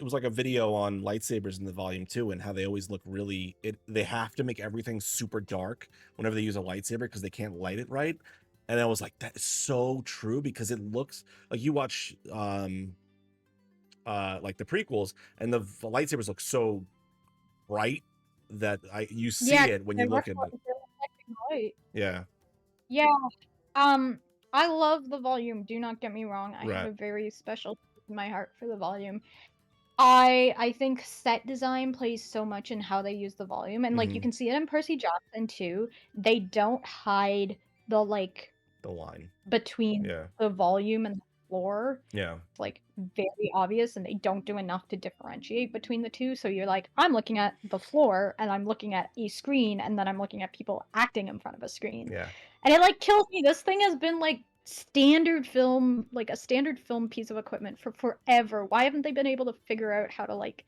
S1: was like a video on lightsabers in the volume too, and how they always look really, they have to make everything super dark whenever they use a lightsaber because they can't light it right. And I was like, that is so true because it looks like you watch like the prequels and the lightsabers look so bright that you see it when you look at it. Yeah.
S2: I love the volume. Do not get me wrong. I have a very special place in my heart for the volume. I think set design plays so much in how they use the volume, and like you can see it in Percy Jackson too. They don't hide the
S1: line
S2: between the volume and the floor.
S1: Yeah.
S2: It's like very obvious, and they don't do enough to differentiate between the two. So you're like, I'm looking at the floor, and I'm looking at a screen, and then I'm looking at people acting in front of a screen.
S1: Yeah.
S2: And it like kills me. This thing has been like standard film, like a standard film piece of equipment for forever. Why haven't they been able to figure out how to like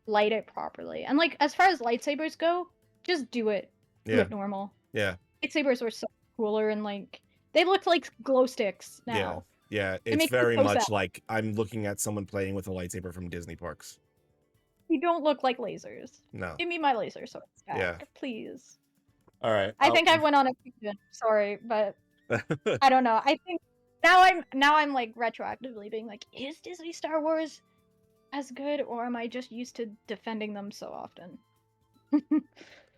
S2: light it properly? And like as far as lightsabers go, just do it. Do it normal.
S1: Yeah.
S2: Lightsabers were so cooler, and like they look like glow sticks now.
S1: Yeah. It's very much like I'm looking at someone playing with a lightsaber from Disney parks.
S2: You don't look like lasers.
S1: No.
S2: Give me my laser sword back, please.
S1: All right.
S2: I think I went on a tangent. Sorry, but I don't know. I think now I'm like retroactively being like, is Disney Star Wars as good, or am I just used to defending them so often?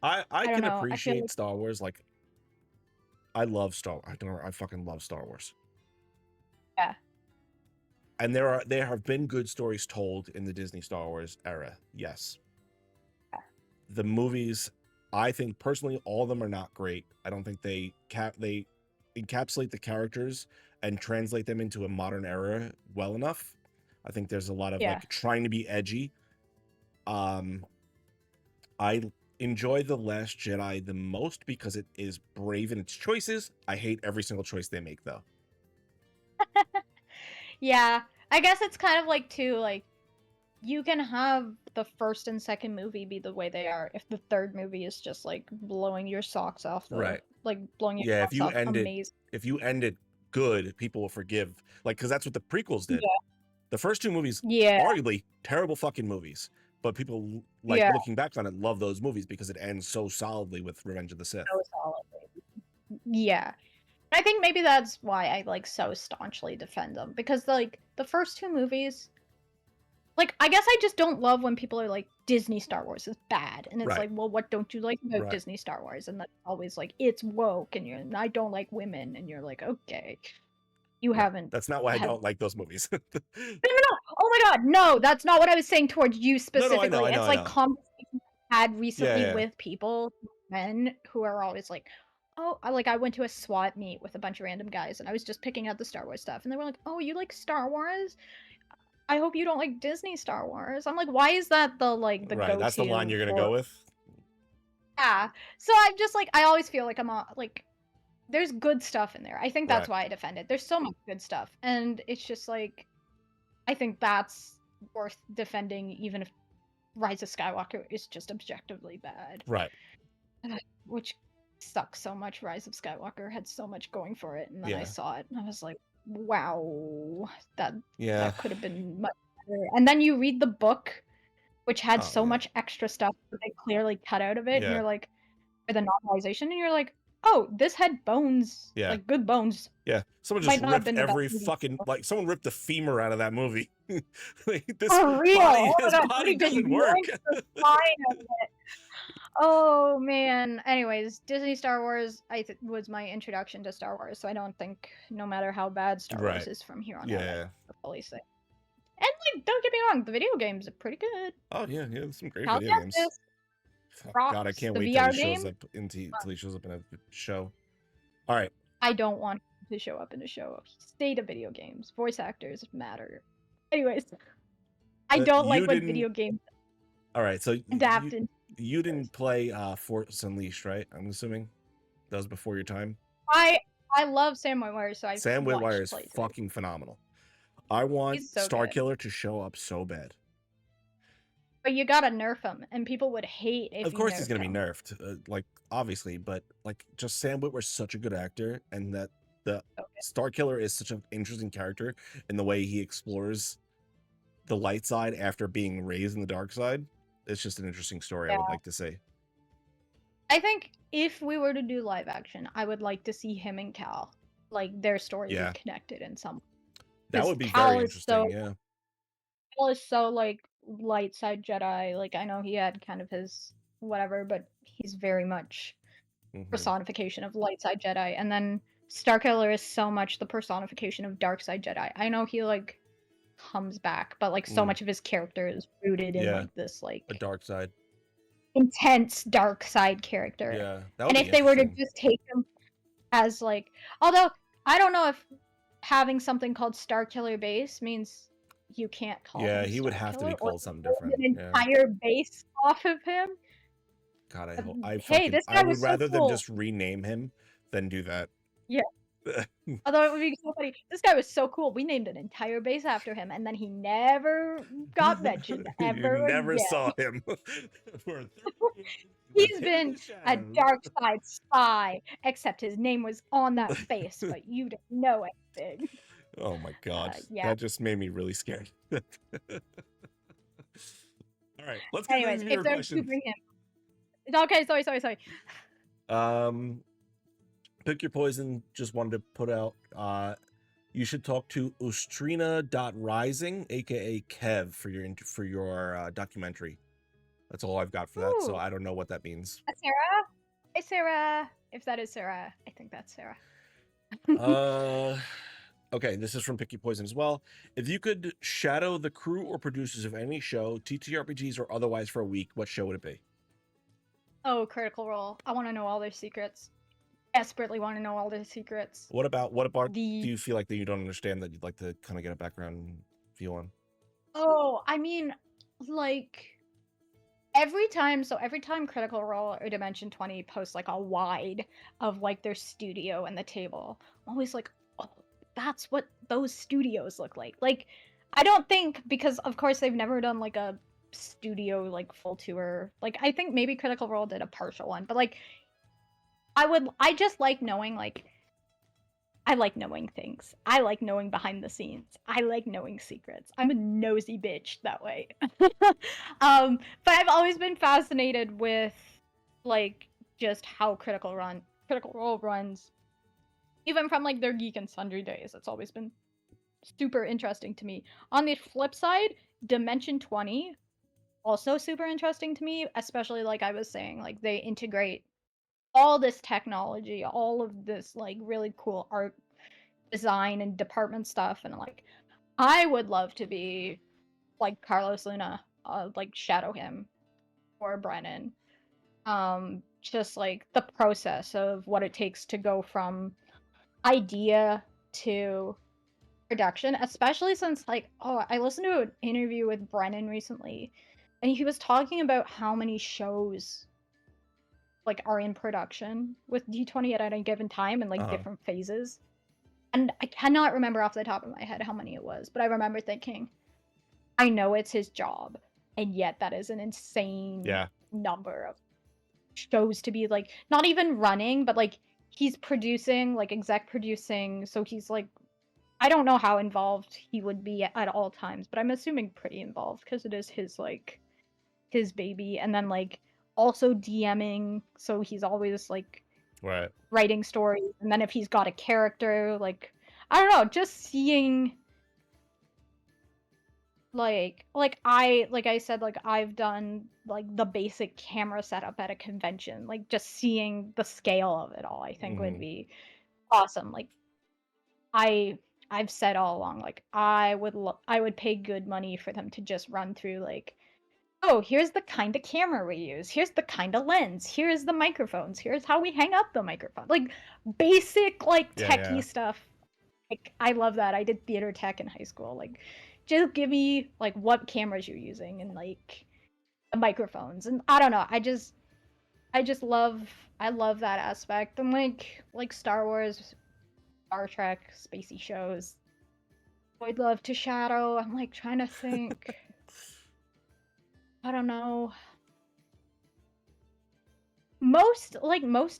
S1: I can appreciate Star Wars. Like, I love Star Wars. I fucking love Star Wars.
S2: Yeah.
S1: And there have been good stories told in the Disney Star Wars era. Yes.
S2: Yeah.
S1: The movies, I think personally, all of them are not great. I don't think they encapsulate the characters and translate them into a modern era well enough. I think there's a lot of like trying to be edgy. I enjoy The Last Jedi the most because it is brave in its choices. I hate every single choice they make though.
S2: Yeah, I guess it's kind of like too, like, you can have the first and second movie be the way they are if the third movie is just like blowing your socks off. Like blowing your socks off.
S1: If you end it good, people will forgive. Like, because that's what the prequels did. The first two movies, arguably terrible fucking movies, but people like looking back on it love those movies because it ends so solidly with Revenge of the Sith.
S2: So solidly. Yeah. I think maybe that's why I like so staunchly defend them, because like the first two movies, like I guess I just don't love when people are like Disney Star Wars is bad, and it's
S1: Right.
S2: like, well, what don't you like about
S1: Right.
S2: Disney Star Wars? And that's always like it's woke, and I don't like women, and you're like, okay, you
S1: No,
S2: haven't
S1: that's not why I
S2: had
S1: don't like those movies.
S2: no, no, no. Oh my god, no, that's not what I was saying towards you
S1: No, I know,
S2: specifically.
S1: I know,
S2: It's
S1: I
S2: like
S1: know.
S2: conversations I had
S1: Yeah,
S2: recently
S1: yeah,
S2: with people, men, who are always like, oh, I went to a SWAT meet with a bunch of random guys, and I was just picking out the Star Wars stuff, and they were like, oh, you like Star Wars? I hope you don't like Disney Star Wars. I'm like, why is that the like the
S1: right. That's the line
S2: go-to
S1: you're gonna
S2: for?
S1: go with.
S2: Yeah. So I'm just like, I always feel like I'm like, there's good stuff in there. I think that's
S1: Right.
S2: why I defend it. There's so much good stuff, and it's just like, I think that's worth defending, even if Rise of Skywalker is just objectively bad.
S1: Right.
S2: Which sucks so much. Rise of Skywalker had so much going for it, and then I
S1: Yeah.
S2: saw it, and I was like, wow, that
S1: Yeah.
S2: could have been much better. And then you read the book, which had
S1: Oh,
S2: so
S1: yeah.
S2: much extra stuff that they clearly cut out of it, and
S1: Yeah.
S2: you're like, for the novelization, and you're like, oh, this had bones,
S1: Yeah.
S2: like good bones.
S1: Yeah. Someone
S2: Might
S1: just
S2: not have
S1: ripped
S2: been the best
S1: every
S2: movie.
S1: fucking like someone ripped the femur out of that movie. Like, this
S2: For real!
S1: body,
S2: Oh my
S1: his
S2: god,
S1: body
S2: somebody just
S1: doesn't work.
S2: yanked the spine out of it. Oh man. Anyways, Disney Star Wars was my introduction to Star Wars, so I don't think no matter how bad Star Wars
S1: Right.
S2: is from here on out,
S1: Yeah.
S2: I fully say. And like, don't get me wrong, the video games are pretty good.
S1: Oh yeah, yeah. Some great
S2: Hell
S1: video
S2: yes,
S1: games.
S2: this
S1: Oh, God, I
S2: rocks.
S1: can't
S2: The
S1: wait till
S2: VR
S1: he shows
S2: game,
S1: up till he shows up in a show. All right.
S2: I don't want him to show up in a show. State of video games. Voice actors matter. Anyways, I don't like
S1: You
S2: when
S1: didn't.
S2: video games
S1: All right. So
S2: adapt into
S1: you didn't play Force Unleashed, right? I'm assuming that was before your time.
S2: I love Sam Witwer, so I
S1: Sam Witwer is
S2: playthroughs.
S1: fucking phenomenal. I want
S2: He's so
S1: Star
S2: good.
S1: Killer to show up so bad.
S2: But you gotta nerf him, and people would hate if
S1: Of course
S2: you
S1: he's gonna be nerfed, like obviously, but like just Sam Witwer's such a good actor, and that the Star Killer is such an interesting character in the way he explores the light side after being raised in the dark side. It's just an interesting story. I would like to say.
S2: I think if we were to do live action, I would like to see him and Cal, like their story be connected in some.
S1: That would be very interesting. Yeah.
S2: Cal is so like light side Jedi. Like I know he had kind of his whatever, but he's very much personification of light side Jedi. And then Starkiller is so much the personification of dark side Jedi. I know he like comes back, but like so much of his character is rooted in like this like
S1: a dark side,
S2: intense dark side character.
S1: Yeah.
S2: And if they were to just take him as like, although I don't know if having something called Starkiller Base means you can't call him
S1: he would have to be called something different.
S2: An entire base off of him.
S1: God, I hope I would rather them just rename him than do that.
S2: Yeah. Although it would be so funny. This guy was so cool. We named an entire base after him, and then he never got mentioned ever.
S1: You never saw him.
S2: He's been a dark side spy, except his name was on that base, but you don't know anything.
S1: Oh my god. That just made me really scared. All right, let's get into your question.
S2: Okay, sorry.
S1: Pick your poison. Just wanted to put out. You should talk to Ustrina.Rising, aka Kev, for your documentary. That's all I've got for that. So I don't know what that means.
S2: Sarah? Hey, Sarah. If that is Sarah, I think that's Sarah.
S1: Okay, this is from Pick Your Poison as well. If you could shadow the crew or producers of any show, TTRPGs or otherwise, for a week, what show would it be?
S2: Oh, Critical Role. I want to know all their secrets. Desperately want to know all their secrets.
S1: What about do you feel like that you don't understand that you'd like to kind of get a background view on?
S2: Oh, I mean, like every time Critical Role or Dimension 20 posts like a wide of like their studio and the table, I'm always like, oh, that's what those studios look like. Like, I don't think, because of course they've never done like a studio like full tour. Like, I think maybe Critical Role did a partial one, but like I just like knowing, like, I like knowing things. I like knowing behind the scenes. I like knowing secrets. I'm a nosy bitch that way. But I've always been fascinated with, like, just how Critical Role runs. Even from like their Geek and Sundry days, it's always been super interesting to me. On the flip side, Dimension 20, also super interesting to me, especially like I was saying, like they integrate all this technology, all of this like really cool art design and department stuff, and like I would love to be like Carlos Luna, like shadow him or Brennan. Just like the process of what it takes to go from idea to production, especially since like I listened to an interview with Brennan recently, and he was talking about how many shows like are in production with D20 at any given time and like different phases. And I cannot remember off the top of my head how many it was, but I remember thinking, I know it's his job, and yet that is an insane number of shows to be like not even running, but like he's producing, like exec producing, so he's like I don't know how involved he would be at all times, but I'm assuming pretty involved because it is his like his baby, and then like also DMing, so he's always like writing stories, and then if he's got a character, like I don't know, just seeing like I said, like I've done like the basic camera setup at a convention, like just seeing the scale of it all I think would be awesome. Like I've said all along, like I would pay good money for them to just run through like, oh, here's the kind of camera we use, here's the kind of lens, here's the microphones, here's how we hang up the microphone, like basic like techie stuff. Like I love that. I did theater tech in high school. Like just give me like what cameras you're using and like the microphones, and I don't know, I just love I love that aspect. And like Star Wars, Star Trek, spacey shows, I'd love to shadow. I'm like trying to think. I don't know. Most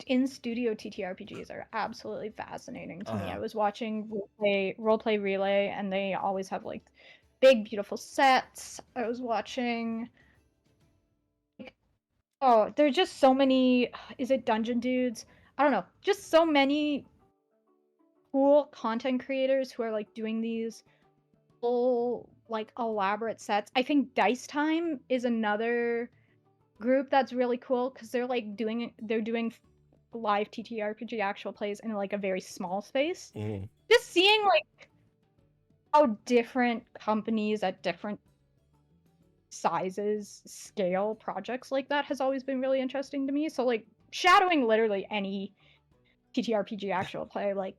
S2: in studio TTRPGs are absolutely fascinating to me. I was watching roleplay relay, and they always have like big beautiful sets. I was watching like, oh, there's just so many. Is it Dungeon Dudes? I don't know. Just so many cool content creators who are like doing these full like elaborate sets. I think Dice Time is another group that's really cool because they're doing live TTRPG actual plays in like a very small space. Just seeing like how different companies at different sizes scale projects like that has always been really interesting to me. So like shadowing literally any TTRPG actual play like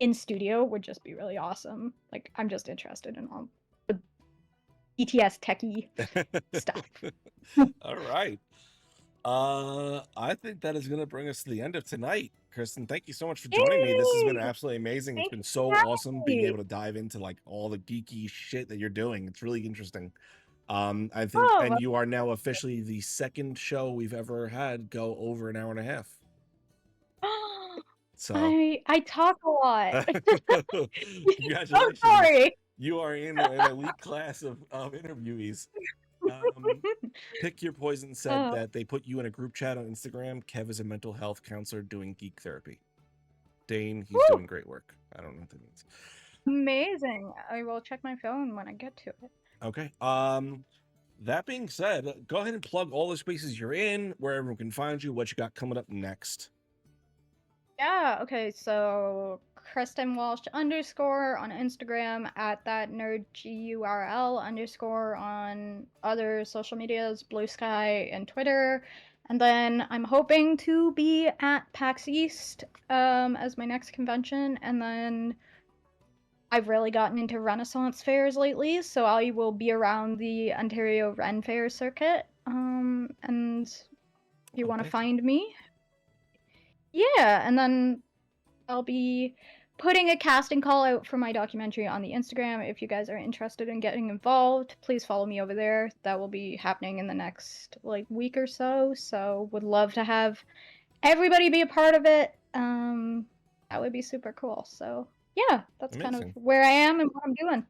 S2: in studio would just be really awesome. Like I'm just interested in all the ETS techie stuff.
S1: All right. I think that is going to bring us to the end of tonight. Kristen, thank you so much for joining me. This has been absolutely amazing. It's been so awesome being able to dive into like all the geeky shit that you're doing. It's really interesting. I think, and you are now officially the second show we've ever had go over an hour and a half. So
S2: I talk a lot.
S1: Congratulations.
S2: I'm sorry.
S1: You are in an elite class of interviewees. Pick Your Poison said that they put you in a group chat on Instagram. Kev is a mental health counselor doing geek therapy. Dane, he's doing great work. I don't know what that means.
S2: Amazing. I will check my phone when I get to it.
S1: Okay. That being said, go ahead and plug all the spaces you're in, where everyone can find you, what you got coming up next.
S2: Yeah, okay, so Kristen Walsh _ on Instagram, at that nerd GURL _ on other social medias, Blue Sky and Twitter. And then I'm hoping to be at PAX East as my next convention. And then I've really gotten into Renaissance fairs lately, so I will be around the Ontario Ren Fair circuit. And if you want to find me, yeah, and then I'll be putting a casting call out for my documentary on the Instagram. If you guys are interested in getting involved, please follow me over there. That will be happening in the next like week or so. So would love to have everybody be a part of it. That would be super cool. So yeah, that's kind of where I am and what I'm doing.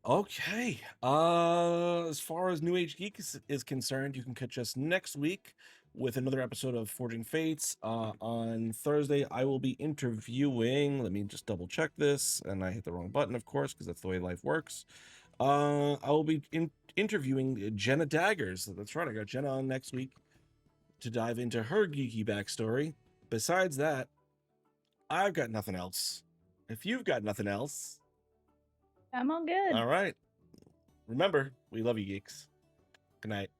S1: Okay. As far as New Age Geek is concerned, you can catch us next week with another episode of Forging Fates. On Thursday, I will be interviewing. Let me just double check this, and I hit the wrong button, of course, because that's the way life works. I will be interviewing Jenna Daggers. That's right. I got Jenna on next week to dive into her geeky backstory. Besides that, I've got nothing else. If you've got nothing else,
S2: I'm all good.
S1: all right. Remember, we love you, geeks. Good night.